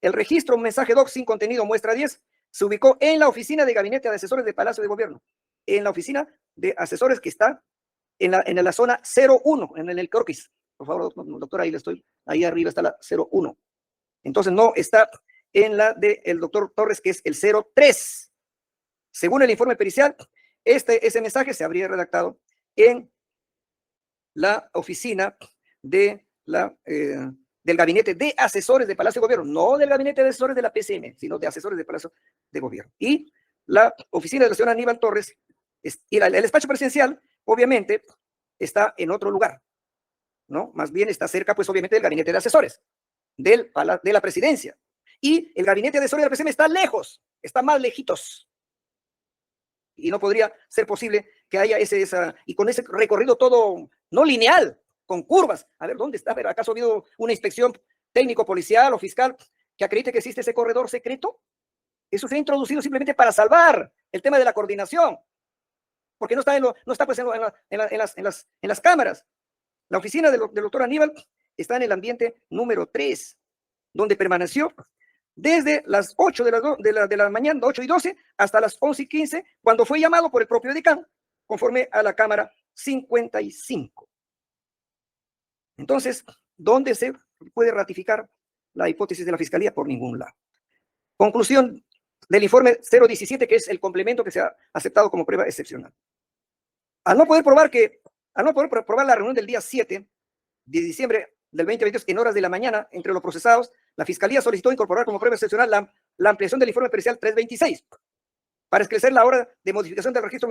El registro mensaje doc sin contenido muestra 10 se ubicó en la oficina de gabinete de asesores de Palacio de Gobierno, en la oficina de asesores que está en la zona 01, en el croquis. Por favor, doctor, ahí arriba está la 01. Entonces no está en la del doctor Torres, que es el 03. Según el informe pericial, ese mensaje se habría redactado en la oficina del gabinete de asesores de Palacio de Gobierno, no del gabinete de asesores de la PCM, sino de asesores de Palacio de Gobierno. Y la oficina de la señora Aníbal Torres, y el despacho presidencial, obviamente, está en otro lugar, ¿no? Más bien está cerca, pues, obviamente, del gabinete de asesores de la presidencia. Y el gabinete de asesores de la PCM está lejos, está más lejitos. Y no podría ser posible que haya y con ese recorrido todo no lineal, con curvas. A ver, ¿dónde está? A ver, ¿acaso ha habido una inspección técnico-policial o fiscal que acredite que existe ese corredor secreto? Eso se ha introducido simplemente para salvar el tema de la coordinación, porque no está pues en las cámaras. La oficina del doctor Aníbal está en el ambiente número 3, donde permaneció desde las 8 de la mañana, 8:12, hasta las 11:15, cuando fue llamado por el propio decano, conforme a la cámara 55. Entonces, ¿dónde se puede ratificar la hipótesis de la Fiscalía? Por ningún lado. Conclusión del informe 017, que es el complemento que se ha aceptado como prueba excepcional. Al no poder probar la reunión del día 7 de diciembre del 2022 en horas de la mañana entre los procesados, la Fiscalía solicitó incorporar como prueba excepcional la ampliación del informe pericial 326 para esclarecer la hora de modificación del registro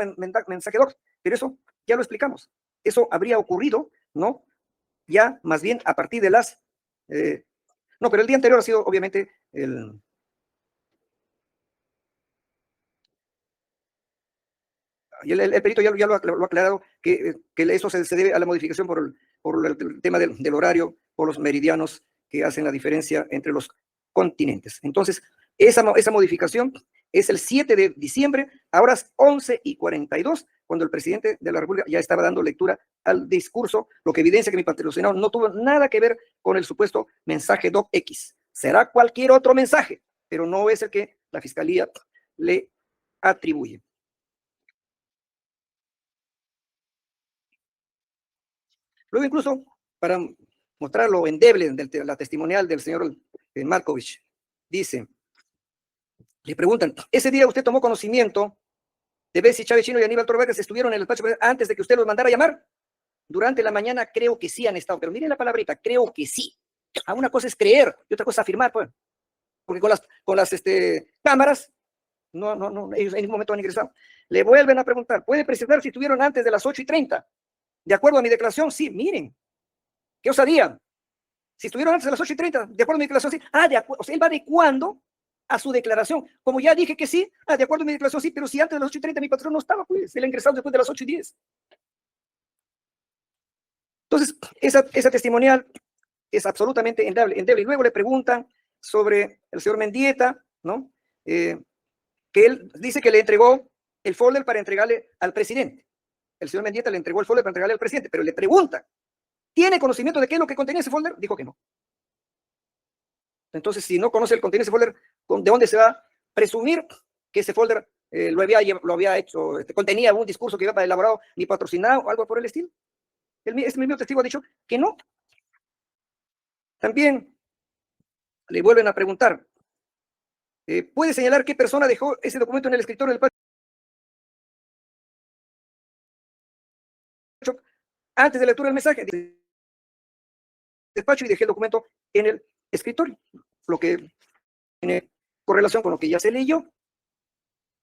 mensaje doc. Pero eso ya lo explicamos. Eso habría ocurrido, ¿no? Ya más bien a partir de las... no, pero el día anterior ha sido obviamente el perito ya lo ha aclarado, que eso se debe a la modificación por el tema del horario, por los meridianos que hacen la diferencia entre los continentes. Entonces, esa modificación es el 7 de diciembre, a horas 11:42, cuando el presidente de la República ya estaba dando lectura al discurso, lo que evidencia que mi patrocinador no tuvo nada que ver con el supuesto mensaje doc X. Será cualquier otro mensaje, pero no es el que la Fiscalía le atribuye. Luego, incluso, para mostrar lo endeble de la testimonial del señor Markovich, dice, le preguntan, ¿ese día usted tomó conocimiento de ver si Chávez Chino y Aníbal Torres Vázquez estuvieron en el despacho antes de que usted los mandara a llamar? Durante la mañana creo que sí han estado, pero miren la palabrita, creo que sí. Una cosa es creer y otra cosa es afirmar, pues. Porque con las cámaras, ellos en ningún momento han ingresado. Le vuelven a preguntar, ¿puede precisar si estuvieron antes de las 8:30? De acuerdo a mi declaración, sí, miren, qué osadía. Si estuvieron antes de las 8:30, de acuerdo a mi declaración, sí. O sea, él va adecuando a su declaración. Como ya dije que sí, de acuerdo a mi declaración, sí, pero si antes de las 8:30 mi patrón no estaba, pues, él ha ingresado después de las 8:10. Entonces, esa testimonial es absolutamente endeble. Y luego le preguntan sobre el señor Mendieta, ¿no? Que él dice que le entregó el folder para entregarle al presidente. El señor Mendieta le entregó el folder para entregarle al presidente, pero le preguntan, ¿tiene conocimiento de qué es lo que contenía ese folder? Dijo que no. Entonces, si no conoce el contenido de ese folder, ¿de dónde se va a presumir que ese folder lo había hecho, contenía un discurso que iba elaborado ni patrocinado o algo por el estilo? Este mismo testigo ha dicho que no. También le vuelven a preguntar, ¿puede señalar qué persona dejó ese documento en el escritorio del despacho antes de la lectura del mensaje? Despacho y dejé el documento en el escritorio, lo que tiene correlación con lo que ya se leyó.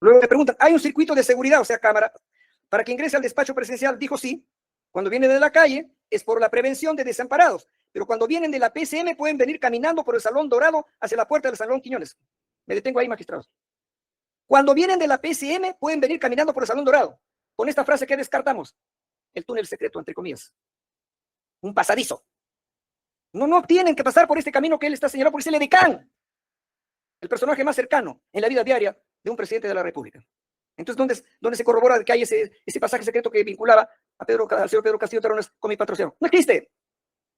Luego me preguntan, ¿hay un circuito de seguridad, o sea, cámara, para que ingrese al despacho presidencial? Dijo sí. Cuando vienen de la calle es por la prevención de desamparados, pero cuando vienen de la PCM pueden venir caminando por el Salón Dorado hacia la puerta del Salón Quiñones. Me detengo ahí, magistrados. Cuando vienen de la PCM pueden venir caminando por el Salón Dorado. Con esta frase, ¿qué descartamos? El túnel secreto, entre comillas. Un pasadizo. No tienen que pasar por este camino que él está señalando, porque es el edecán, el personaje más cercano en la vida diaria de un presidente de la República. Entonces, ¿dónde se corrobora que hay ese pasaje secreto que vinculaba al señor Pedro Castillo Terrones con mi patrocinador? No existe.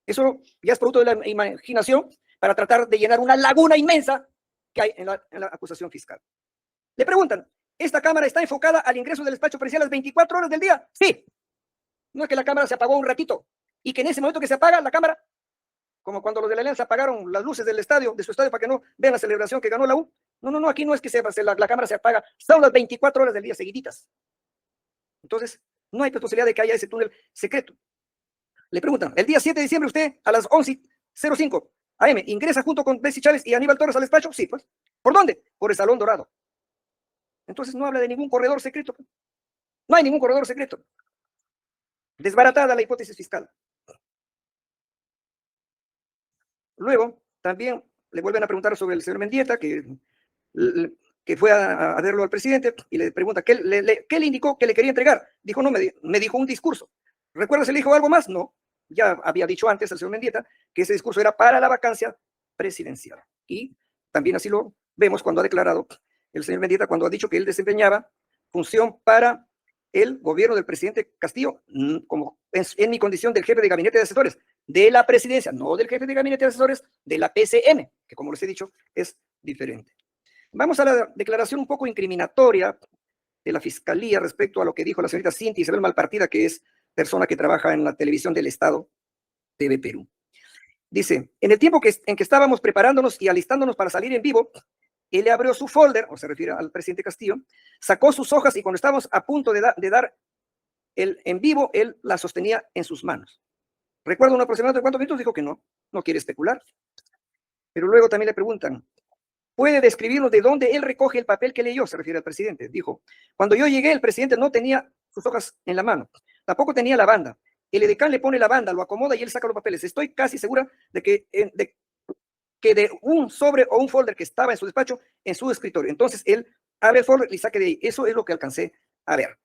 Eso ya es producto de la imaginación para tratar de llenar una laguna inmensa que hay en la acusación fiscal. Le preguntan, ¿esta cámara está enfocada al ingreso del despacho presidencial a las 24 horas del día? Sí. No es que la cámara se apagó un ratito y que en ese momento que se apaga la cámara, como cuando los de la Alianza apagaron las luces del estadio, de su estadio, para que no vean la celebración que ganó la U. No, aquí no es que la cámara se apaga, son las 24 horas del día seguiditas. Entonces, no hay posibilidad de que haya ese túnel secreto. Le preguntan, el día 7 de diciembre usted a las 11:05 AM ingresa junto con Bessie Chávez y Aníbal Torres al despacho. Sí, pues. ¿Por dónde? Por el Salón Dorado. Entonces no habla de ningún corredor secreto. No hay ningún corredor secreto. Desbaratada la hipótesis fiscal. Luego, también le vuelven a preguntar sobre el señor Mendieta, que fue a verlo al presidente, y le pregunta, ¿qué le indicó que le quería entregar? Dijo, no, me dijo un discurso. ¿Recuerda si le dijo algo más? No. Ya había dicho antes el señor Mendieta que ese discurso era para la vacancia presidencial. Y también así lo vemos cuando ha declarado el señor Mendieta, cuando ha dicho que él desempeñaba función para el gobierno del presidente Castillo, como en mi condición del jefe de gabinete de asesores de la presidencia, no del jefe de gabinete de asesores de la PCM, que como les he dicho, es diferente. Vamos a la declaración un poco incriminatoria de la Fiscalía respecto a lo que dijo la señorita Cintia Isabel Malpartida, que es persona que trabaja en la televisión del Estado, TV Perú. Dice, en el tiempo en que estábamos preparándonos y alistándonos para salir en vivo, él le abrió su folder, o se refiere al presidente Castillo, sacó sus hojas y cuando estábamos a punto de dar el en vivo, él la sostenía en sus manos. ¿Recuerda un aproximado de cuántos minutos? Dijo que no quiere especular. Pero luego también le preguntan, ¿puede describirnos de dónde él recoge el papel que leyó? Se refiere al presidente. Dijo, cuando yo llegué, el presidente no tenía sus hojas en la mano, tampoco tenía la banda. El edecán le pone la banda, lo acomoda y él saca los papeles. Estoy casi segura de que de un sobre o un folder que estaba en su despacho, en su escritorio. Entonces él abre el folder y saque de ahí. Eso es lo que alcancé a ver.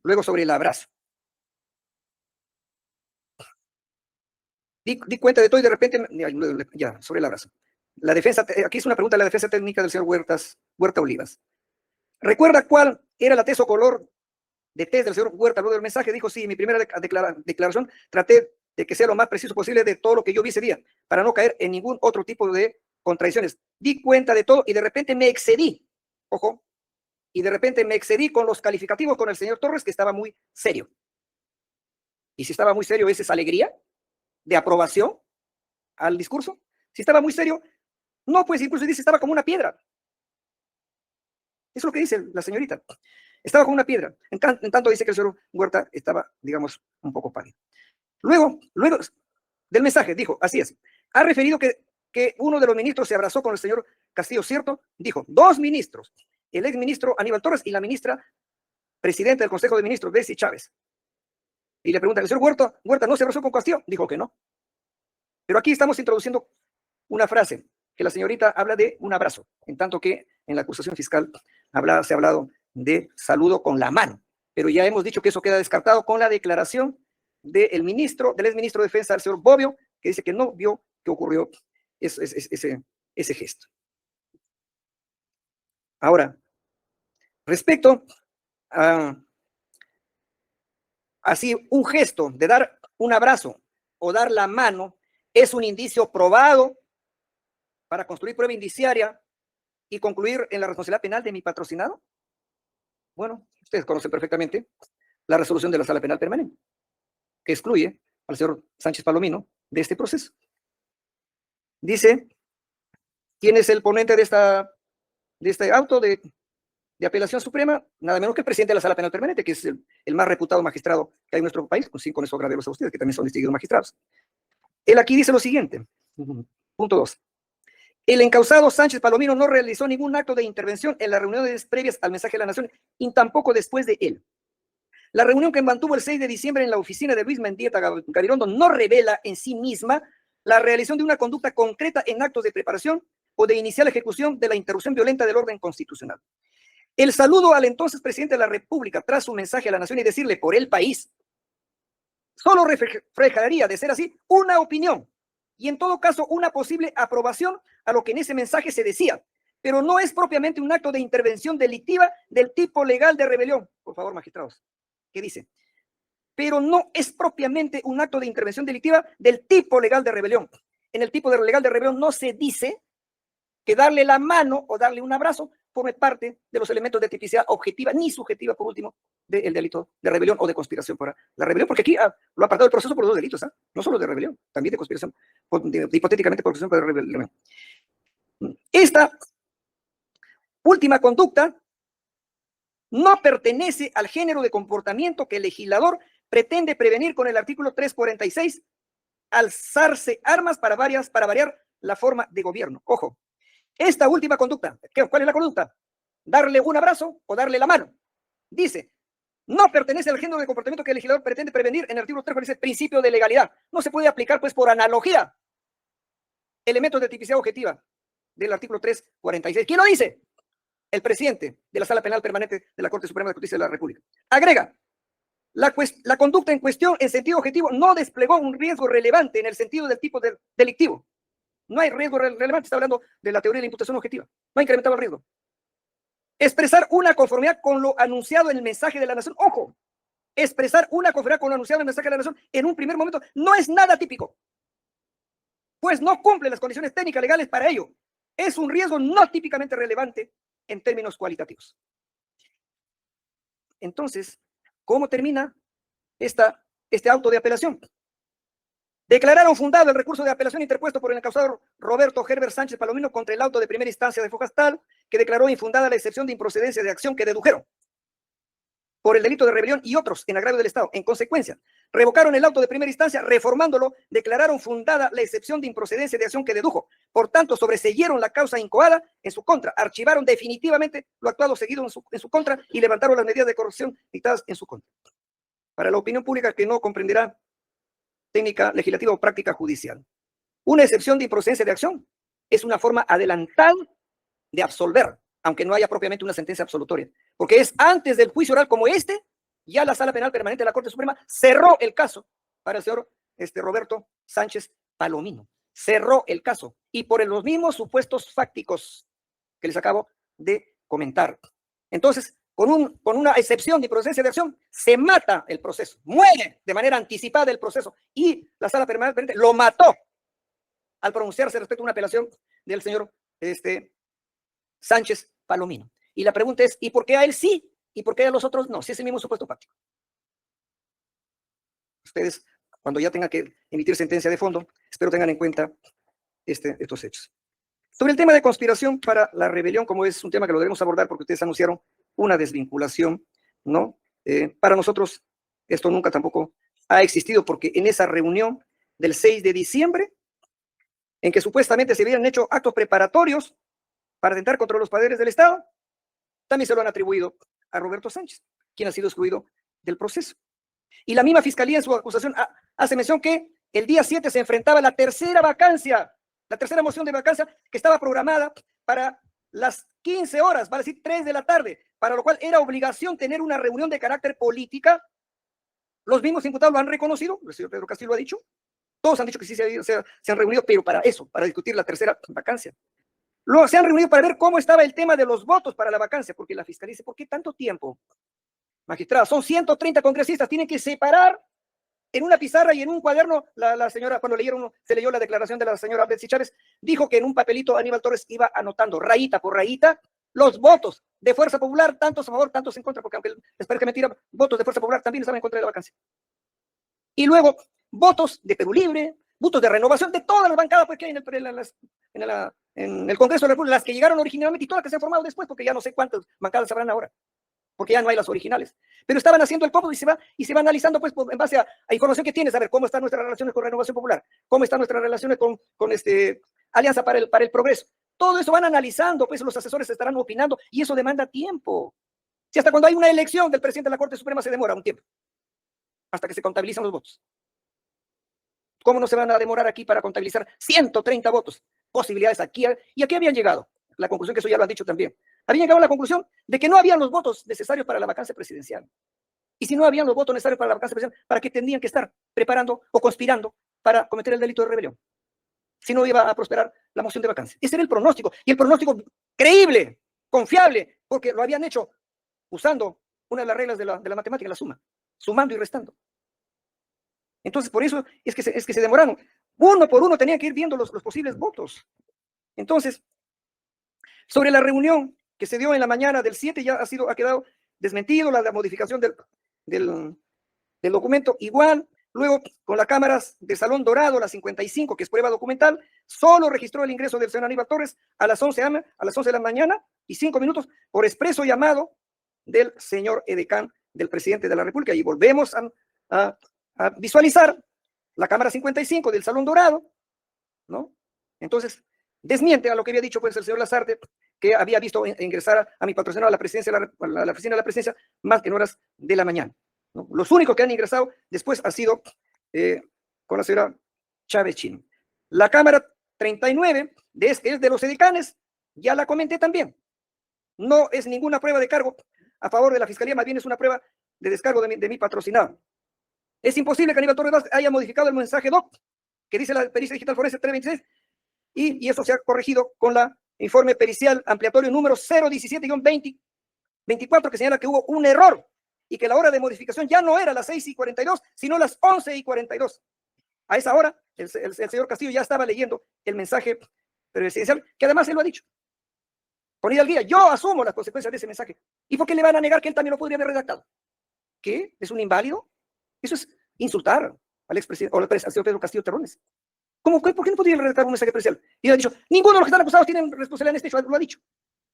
Luego sobre el abrazo. Di cuenta de todo y de repente, ya, sobre el abrazo. La defensa, aquí es una pregunta de la defensa técnica del señor Huerta Olivas. ¿Recuerda cuál era la tez o color de tez del señor Huerta luego del mensaje? Dijo, sí, en mi primera declaración traté de que sea lo más preciso posible de todo lo que yo vi ese día, para no caer en ningún otro tipo de contradicciones. Di cuenta de todo y de repente me excedí, ojo, y de repente me excedí con los calificativos con el señor Torres, que estaba muy serio. Y si estaba muy serio, ¿esa es alegría de aprobación al discurso? Si estaba muy serio, no, pues incluso dice, estaba como una piedra. Eso es lo que dice la señorita. Estaba como una piedra. En tanto dice que el señor Huerta estaba, digamos, un poco pálido. Luego del mensaje, dijo, así es, ha referido que uno de los ministros se abrazó con el señor Castillo, ¿cierto? Dijo, 2 ministros, el exministro Aníbal Torres y la ministra presidenta del Consejo de Ministros, Bessie Chávez. Y le preguntan, ¿el señor Huerta no se abrazó con Castillo? Dijo que no. Pero aquí estamos introduciendo una frase, que la señorita habla de un abrazo, en tanto que en la acusación fiscal se ha hablado de saludo con la mano. Pero ya hemos dicho que eso queda descartado con la declaración del exministro de Defensa, el señor Bobbio, que dice que no vio que ocurrió ese gesto. Ahora, respecto a así un gesto de dar un abrazo o dar la mano es un indicio probado para construir prueba indiciaria y concluir en la responsabilidad penal de mi patrocinado. Bueno, ustedes conocen perfectamente la resolución de la Sala Penal Permanente, que excluye al señor Sánchez Palomino de este proceso. Dice, ¿quién es el ponente de este auto de apelación suprema? Nada menos que el presidente de la Sala Penal Permanente, que es el más reputado magistrado que hay en nuestro país, pues sí, con eso agradecerlos a ustedes, que también son distinguidos magistrados. Él aquí dice lo siguiente, punto 2. El encausado Sánchez Palomino no realizó ningún acto de intervención en las reuniones previas al mensaje de la Nación y tampoco después de él. La reunión que mantuvo el 6 de diciembre en la oficina de Luis Mendieta Gabirondo no revela en sí misma la realización de una conducta concreta en actos de preparación o de inicial ejecución de la interrupción violenta del orden constitucional. El saludo al entonces presidente de la República tras su mensaje a la Nación y decirle por el país solo reflejaría, de ser así, una opinión y en todo caso una posible aprobación a lo que en ese mensaje se decía, pero no es propiamente un acto de intervención delictiva del tipo legal de rebelión. Por favor, magistrados, ¿qué dice? Pero no es propiamente un acto de intervención delictiva del tipo legal de rebelión. En el tipo legal de rebelión no se dice que darle la mano o darle un abrazo forme parte de los elementos de tipicidad objetiva ni subjetiva, por último, del delito de rebelión o de conspiración para la rebelión, porque aquí lo ha apartado el proceso por dos delitos, no solo de rebelión, también de conspiración, hipotéticamente por conspiración para rebelión. Esta última conducta no pertenece al género de comportamiento que el legislador pretende prevenir con el artículo 346, alzarse armas para variar la forma de gobierno. Ojo, esta última conducta, ¿cuál es la conducta? Darle un abrazo o darle la mano. Dice, no pertenece al género de comportamiento que el legislador pretende prevenir en el artículo 346, principio de legalidad. No se puede aplicar, pues, por analogía, elementos de tipicidad objetiva del artículo 346. ¿Quién lo dice? El presidente de la Sala Penal Permanente de la Corte Suprema de Justicia de la República. Agrega, la conducta en cuestión en sentido objetivo no desplegó un riesgo relevante en el sentido del tipo delictivo. No hay riesgo relevante, está hablando de la teoría de la imputación objetiva. No ha incrementado el riesgo. Expresar una conformidad con lo anunciado en el mensaje de la Nación. Ojo, expresar una conformidad con lo anunciado en el mensaje de la Nación en un primer momento no es nada típico, pues no cumple las condiciones técnicas legales para ello. Es un riesgo no típicamente relevante en términos cualitativos. Entonces, ¿cómo termina este auto de apelación? Declararon fundado el recurso de apelación interpuesto por el encausador Roberto Herbert Sánchez Palomino contra el auto de primera instancia de Fogastal, que declaró infundada la excepción de improcedencia de acción que dedujeron por el delito de rebelión y otros en agravio del Estado. En consecuencia, revocaron el auto de primera instancia, reformándolo, declararon fundada la excepción de improcedencia de acción que dedujo. Por tanto, sobreseyeron la causa incoada en su contra, archivaron definitivamente lo actuado seguido en su contra y levantaron las medidas de corrupción dictadas en su contra. Para la opinión pública que no comprenderá técnica legislativa o práctica judicial, una excepción de improcedencia de acción es una forma adelantada de absolver, aunque no haya propiamente una sentencia absolutoria, porque es antes del juicio oral como este, ya la Sala Penal Permanente de la Corte Suprema cerró el caso para el señor Roberto Sánchez Palomino. Cerró el caso y por los mismos supuestos fácticos que les acabo de comentar. Entonces, con una excepción de improcedencia de acción, se mata el proceso, muere de manera anticipada el proceso y la Sala Permanente lo mató al pronunciarse respecto a una apelación del señor Sánchez Palomino. Y la pregunta es, ¿y por qué a él sí? ¿Y por qué a los otros no? Si es el mismo supuesto fáctico. Ustedes, cuando ya tengan que emitir sentencia de fondo, espero tengan en cuenta estos hechos. Sobre el tema de conspiración para la rebelión, como es un tema que lo debemos abordar porque ustedes anunciaron una desvinculación, ¿no? Para nosotros esto nunca tampoco ha existido porque en esa reunión del 6 de diciembre, en que supuestamente se habían hecho actos preparatorios para atentar contra los poderes del Estado, también se lo han atribuido a Roberto Sánchez, quien ha sido excluido del proceso. Y la misma fiscalía en su acusación hace mención que el día 7 se enfrentaba la tercera vacancia, la tercera moción de vacancia que estaba programada para las 15 horas, vale decir 3 de la tarde, para lo cual era obligación tener una reunión de carácter política. Los mismos imputados lo han reconocido, el señor Pedro Castillo lo ha dicho, todos han dicho que sí se han reunido, pero para eso, para discutir la tercera vacancia. Luego se han reunido para ver cómo estaba el tema de los votos para la vacancia, porque la fiscalía dice, ¿por qué tanto tiempo? Magistrada, son 130 congresistas, tienen que separar en una pizarra y en un cuaderno. La señora, cuando se leyó la declaración de la señora Betsy Chávez, dijo que en un papelito Aníbal Torres iba anotando rayita por rayita los votos de Fuerza Popular, tantos a favor, tantos en contra, porque aunque les parezca mentira, votos de Fuerza Popular también estaban en contra de la vacancia. Y luego, votos de Perú Libre, votos de Renovación, de todas las bancadas pues, que hay en el Congreso de la República, las que llegaron originalmente y todas las que se han formado después, porque ya no sé cuántas bancadas habrán ahora, porque ya no hay las originales. Pero estaban haciendo el cómputo y se va analizando pues en base a información que tienes, a ver cómo están nuestras relaciones con Renovación Popular, cómo están nuestras relaciones con Alianza para el Progreso. Todo eso van analizando, pues los asesores estarán opinando y eso demanda tiempo. Si hasta cuando hay una elección del presidente de la Corte Suprema se demora un tiempo, hasta que se contabilizan los votos. ¿Cómo no se van a demorar aquí para contabilizar 130 votos? Posibilidades aquí. ¿Y aquí habían llegado? La conclusión, que eso ya lo han dicho también. Habían llegado a la conclusión de que no habían los votos necesarios para la vacancia presidencial. Y si no habían los votos necesarios para la vacancia presidencial, ¿para qué tendrían que estar preparando o conspirando para cometer el delito de rebelión? Si no iba a prosperar la moción de vacancia. Ese era el pronóstico. Y el pronóstico creíble, confiable, porque lo habían hecho usando una de las reglas de la matemática, la suma, sumando y restando. Entonces, por eso es que se demoraron. Uno por uno tenían que ir viendo los posibles votos. Entonces, sobre la reunión que se dio en la mañana del 7, ya ha quedado desmentido la modificación del documento. Igual, luego, con las cámaras de Salón Dorado, la 55, que es prueba documental, solo registró el ingreso del señor Aníbal Torres a las 11 de la mañana y 5 minutos por expreso llamado del señor edecán del presidente de la República. Y volvemos a visualizar la cámara 55 del Salón Dorado, ¿no? Entonces, desmiente a lo que había dicho pues el señor Lazarte, que había visto ingresar a mi patrocinador a la presidencia, a la oficina de la presidencia, más en horas de la mañana, ¿no? Los únicos que han ingresado después ha sido con la señora Chávez Chino. La cámara 39, es de los edecanes, ya la comenté también. No es ninguna prueba de cargo a favor de la fiscalía, más bien es una prueba de descargo de mi patrocinado. Es imposible que Aníbal Torres Vázquez haya modificado el mensaje DOC, que dice la pericia digital forense 326, y eso se ha corregido con la informe pericial ampliatorio número 017-2024, que señala que hubo un error y que la hora de modificación ya no era las 6:42, sino las 11:42. A esa hora, el señor Castillo ya estaba leyendo el mensaje presidencial, que además él lo ha dicho. Con hidalguía, yo asumo las consecuencias de ese mensaje. ¿Y por qué le van a negar que él también lo podría haber redactado? ¿Qué? ¿Es un inválido? Eso es insultar al expresidente, o al señor Pedro Castillo Terrones. ¿Por qué no podría redactar un mensaje presidencial? Y él ha dicho, ninguno de los que están acusados tienen responsabilidad en este hecho, lo ha dicho,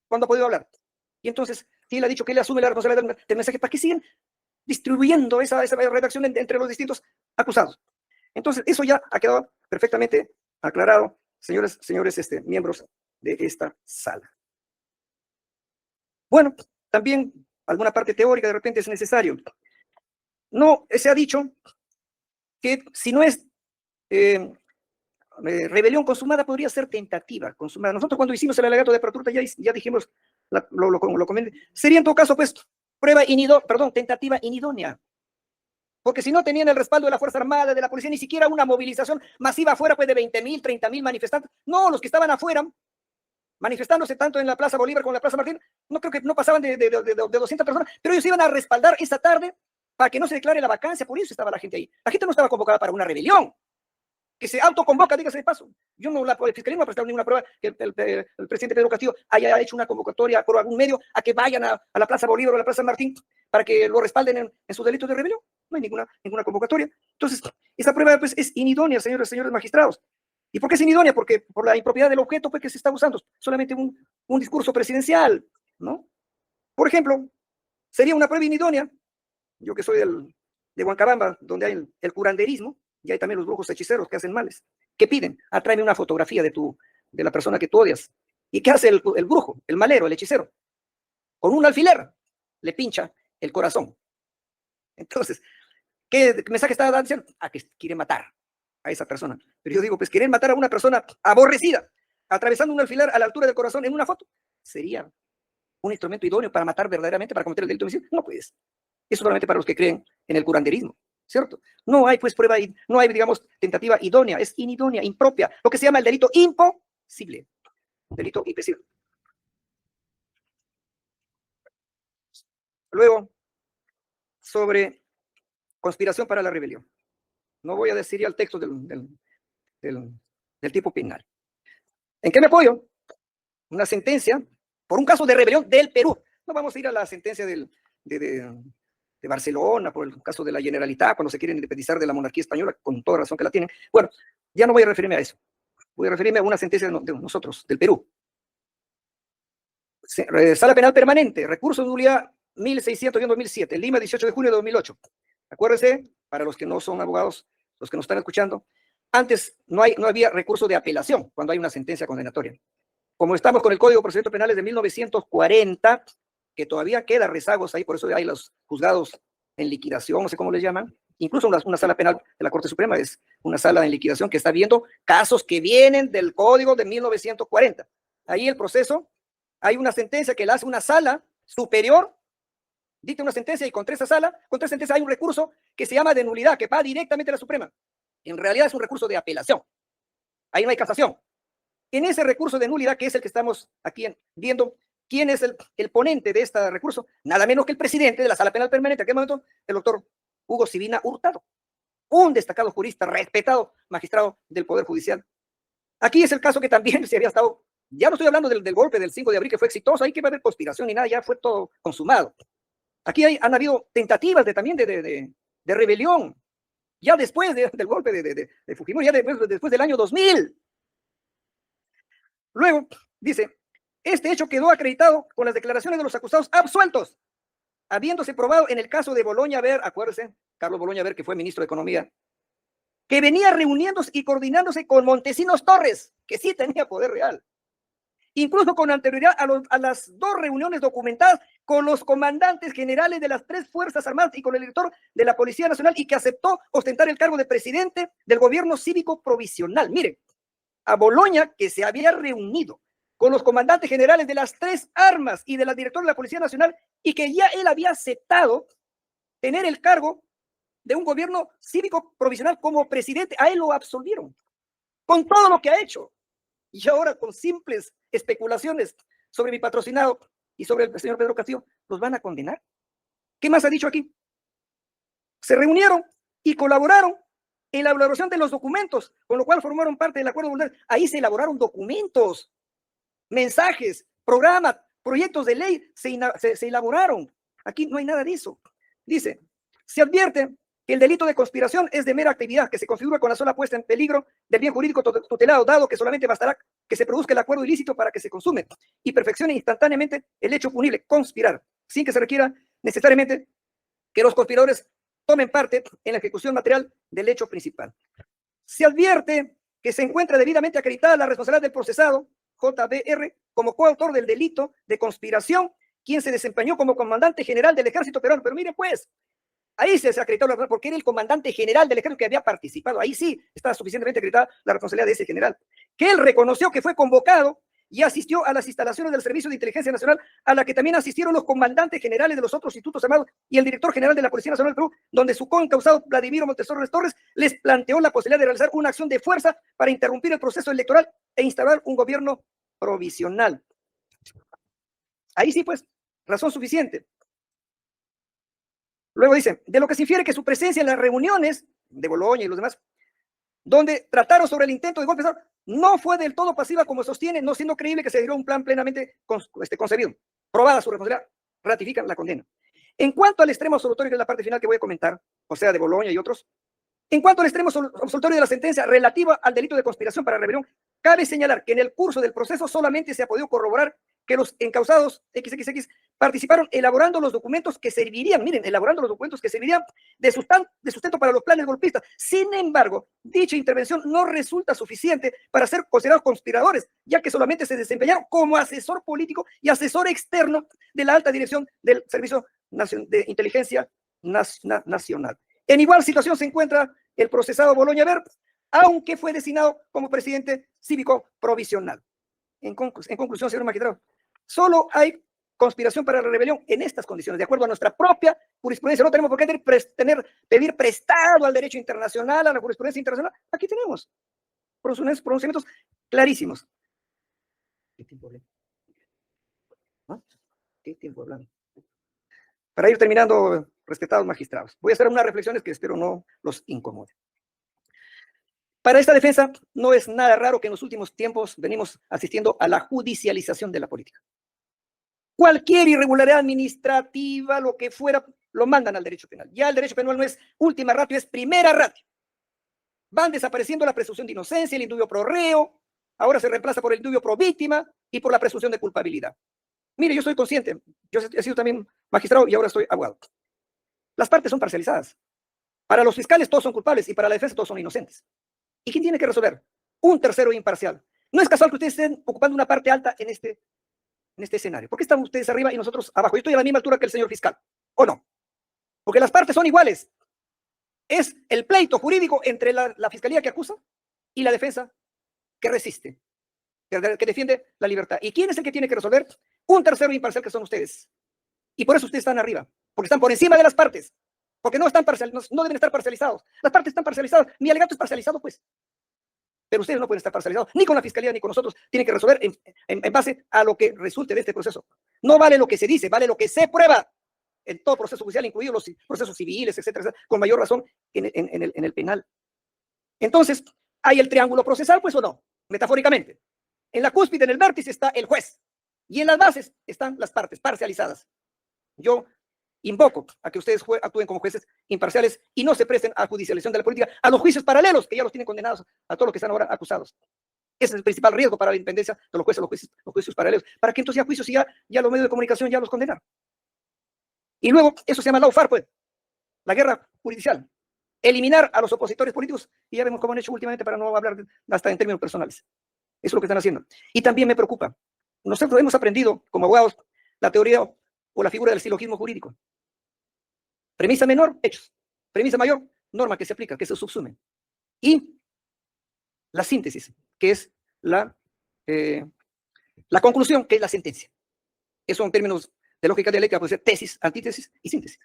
cuando ha podido hablar. Y entonces, si él ha dicho que él asume la responsabilidad del mensaje, ¿para qué siguen distribuyendo esa redacción entre los distintos acusados? Entonces, eso ya ha quedado perfectamente aclarado, señores miembros de esta sala. Bueno, también alguna parte teórica de repente es necesario. No, se ha dicho que si no es rebelión consumada, podría ser tentativa consumada. Nosotros cuando hicimos el alegato de apertura ya dijimos, lo comenté, sería en todo caso pues tentativa inidónea. Porque si no tenían el respaldo de la Fuerza Armada, de la policía, ni siquiera una movilización masiva afuera pues de 20,000, 30,000 manifestantes. No, los que estaban afuera manifestándose tanto en la Plaza Bolívar como en la Plaza Martín, no creo que no pasaban de 200 personas, pero ellos iban a respaldar esa tarde para que no se declare la vacancia. Por eso estaba la gente ahí. La gente no estaba convocada para una rebelión, que se autoconvoca, dígase de paso. Yo no, la fiscalía no ha prestado ninguna prueba que el presidente Pedro Castillo haya hecho una convocatoria por algún medio a que vayan a la Plaza Bolívar o a la Plaza Martín para que lo respalden en sus delitos de rebelión. No hay ninguna convocatoria. Entonces, esa prueba pues, es inidónea, señores magistrados. ¿Y por qué es inidónea? Porque por la impropiedad del objeto pues, que se está usando, solamente un discurso presidencial, ¿no? Por ejemplo, sería una prueba inidónea, yo que soy de Huancabamba, donde hay el curanderismo, y hay también los brujos hechiceros que hacen males, que piden, tráeme una fotografía de la persona que tú odias. ¿Y qué hace el brujo, el malero, el hechicero? Con un alfiler le pincha el corazón. Entonces, ¿Qué mensaje está dando? A que quiere matar a esa persona. Pero yo digo, pues querer matar a una persona aborrecida, atravesando un alfiler a la altura del corazón en una foto, ¿sería un instrumento idóneo para matar verdaderamente, para cometer el delito de homicidio? No, pues. Eso solamente para los que creen en el curanderismo, ¿cierto? No hay, pues, prueba, no hay, digamos, tentativa idónea, es inidónea, impropia, lo que se llama el delito imposible. Delito imposible. Luego, sobre conspiración para la rebelión. No voy a decir ya el texto del tipo penal. ¿En qué me apoyo? Una sentencia por un caso de rebelión del Perú. No vamos a ir a la sentencia de Barcelona, por el caso de la Generalitat, cuando se quieren independizar de la monarquía española, con toda razón que la tienen. Bueno, ya no voy a referirme a eso. Voy a referirme a una sentencia de nosotros, del Perú. Sala Penal Permanente, recurso de nulidad 1600-2007, Lima, 18 de junio de 2008. Acuérdense, para los que no son abogados, los que nos están escuchando, antes no había recurso de apelación cuando hay una sentencia condenatoria. Como estamos con el Código de Procedimientos Penales de 1940, que todavía queda rezagos ahí, por eso hay los juzgados en liquidación, no sé cómo les llaman, incluso una sala penal de la Corte Suprema es una sala en liquidación que está viendo casos que vienen del Código de 1940. Ahí el proceso, hay una sentencia que la hace una sala superior, dicta una sentencia y contra esa sentencia hay un recurso que se llama de nulidad, que va directamente a la Suprema. En realidad es un recurso de apelación. Ahí no hay casación. En ese recurso de nulidad, que es el que estamos aquí viendo, ¿quién es el ponente de este recurso? Nada menos que el presidente de la Sala Penal Permanente, en aquel momento, el doctor Hugo Sibina Hurtado, un destacado jurista, respetado magistrado del Poder Judicial. Aquí es el caso que también se había estado, ya no estoy hablando del golpe del 5 de abril que fue exitoso, ahí que va a haber conspiración ni nada, ya fue todo consumado. Aquí han habido tentativas también de rebelión, ya después del golpe de Fujimori, ya después del año 2000. Luego, dice, este hecho quedó acreditado con las declaraciones de los acusados absueltos, habiéndose probado en el caso de Boloña Ver, acuérdense, Carlos Boloña Ver, que fue ministro de Economía, que venía reuniéndose y coordinándose con Montesinos Torres, que sí tenía poder real, incluso con anterioridad a las dos reuniones documentadas con los comandantes generales de las 3 Fuerzas Armadas y con el director de la Policía Nacional, y que aceptó ostentar el cargo de presidente del gobierno cívico provisional. Miren, a Boloña, que se había reunido con los comandantes generales de las 3 armas y de la directora de la Policía Nacional, y que ya él había aceptado tener el cargo de un gobierno cívico provisional como presidente, a él lo absolvieron, con todo lo que ha hecho. Y ahora, con simples especulaciones sobre mi patrocinado y sobre el señor Pedro Castillo, ¿los van a condenar? ¿Qué más ha dicho aquí? Se reunieron y colaboraron en la elaboración de los documentos, con lo cual formaron parte del acuerdo voluntario. Ahí se elaboraron documentos, mensajes, programas, proyectos de ley se elaboraron. Aquí no hay nada de eso. Dice, se advierte que el delito de conspiración es de mera actividad que se configura con la sola puesta en peligro del bien jurídico tutelado, dado que solamente bastará que se produzca el acuerdo ilícito para que se consume y perfeccione instantáneamente el hecho punible, conspirar, sin que se requiera necesariamente que los conspiradores tomen parte en la ejecución material del hecho principal. Se advierte que se encuentra debidamente acreditada la responsabilidad del procesado, JBR, como coautor del delito de conspiración, quien se desempeñó como comandante general del ejército peruano. Pero mire pues, ahí se acreditó la responsabilidad porque era el comandante general del ejército que había participado. Ahí sí está suficientemente acreditada la responsabilidad de ese general, que él reconoció que fue convocado y asistió a las instalaciones del Servicio de Inteligencia Nacional, a la que también asistieron los comandantes generales de los otros institutos armados y el director general de la Policía Nacional del Perú, donde su concausado Vladimiro Montesinos Torres les planteó la posibilidad de realizar una acción de fuerza para interrumpir el proceso electoral e instaurar un gobierno provisional. Ahí sí, pues, razón suficiente. Luego dice, de lo que se infiere que su presencia en las reuniones de Boloña y los demás, donde trataron sobre el intento de golpe de Estado, no fue del todo pasiva como sostiene, no siendo creíble que se dio un plan plenamente concebido. Probada su responsabilidad, ratifican la condena. En cuanto al extremo absolutorio, que es la parte final que voy a comentar, o sea, de Boloña y otros, en cuanto al extremo absolutorio de la sentencia relativa al delito de conspiración para rebelión, cabe señalar que en el curso del proceso solamente se ha podido corroborar que los encausados XXX participaron elaborando los documentos que servirían, miren, elaborando los documentos que servirían de sustento para los planes golpistas. Sin embargo, dicha intervención no resulta suficiente para ser considerados conspiradores, ya que solamente se desempeñaron como asesor político y asesor externo de la alta dirección del Servicio de Inteligencia Nacional. En igual situación se encuentra el procesado Boloña Ver, aunque fue designado como presidente cívico provisional. En conclusión, señor magistrado, solo hay conspiración para la rebelión en estas condiciones, de acuerdo a nuestra propia jurisprudencia. No tenemos por qué pedir prestado al derecho internacional, a la jurisprudencia internacional. Aquí tenemos pronunciamientos clarísimos. ¿Qué tiempo hablando? ¿Ah? ¿Qué tiempo hablando? Para ir terminando, respetados magistrados, voy a hacer unas reflexiones que espero no los incomode. Para esta defensa no es nada raro que en los últimos tiempos venimos asistiendo a la judicialización de la política. Cualquier irregularidad administrativa, lo que fuera, lo mandan al derecho penal. Ya el derecho penal no es última ratio, es primera ratio. Van desapareciendo la presunción de inocencia, el indubio pro reo, ahora se reemplaza por el indubio pro víctima y por la presunción de culpabilidad. Mire, yo soy consciente, yo he sido también magistrado y ahora soy abogado. Las partes son parcializadas. Para los fiscales todos son culpables y para la defensa todos son inocentes. ¿Y quién tiene que resolver? Un tercero imparcial. No es casual que ustedes estén ocupando una parte alta en este escenario. ¿Por qué están ustedes arriba y nosotros abajo? Yo estoy a la misma altura que el señor fiscal, ¿o no? Porque las partes son iguales. Es el pleito jurídico entre la fiscalía que acusa y la defensa que resiste, que defiende la libertad. ¿Y quién es el que tiene que resolver? Un tercero imparcial, que son ustedes. Y por eso ustedes están arriba, porque están por encima de las partes, porque no deben estar parcializados. Las partes están parcializadas. Mi alegato es parcializado, pues. Pero ustedes no pueden estar parcializados, ni con la fiscalía ni con nosotros. Tienen que resolver en base a lo que resulte de este proceso. No vale lo que se dice, vale lo que se prueba en todo proceso judicial, incluidos los procesos civiles, etcétera, con mayor razón en el penal. Entonces, ¿hay el triángulo procesal, pues o no? Metafóricamente. En la cúspide, en el vértice, está el juez. Y en las bases están las partes parcializadas. Yo invoco a que ustedes actúen como jueces imparciales y no se presten a judicialización de la política, a los juicios paralelos que ya los tienen condenados, a todos los que están ahora acusados. Ese es el principal riesgo para la independencia de los juicios paralelos, para que entonces ya juicios ya los medios de comunicación ya los condenan. Y luego, eso se llama lawfare, pues, la guerra judicial. Eliminar a los opositores políticos, y ya vemos cómo han hecho últimamente para no hablar hasta en términos personales. Eso es lo que están haciendo. Y también me preocupa. Nosotros hemos aprendido, como abogados, la teoría o la figura del silogismo jurídico. Premisa menor, hechos. Premisa mayor, norma que se aplica, que se subsume. Y la síntesis, que es la conclusión, que es la sentencia. Eso en términos de lógica dialéctica puede ser tesis, antítesis y síntesis.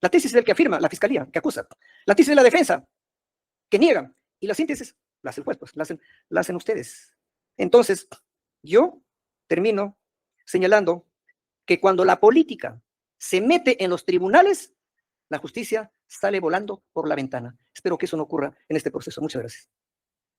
La tesis es el que afirma, la fiscalía, que acusa. La tesis es la defensa, que niega. Y la síntesis la hace el juez, pues, la hacen ustedes. Entonces, yo termino señalando que cuando la política se mete en los tribunales, la justicia sale volando por la ventana. Espero que eso no ocurra en este proceso. Muchas gracias.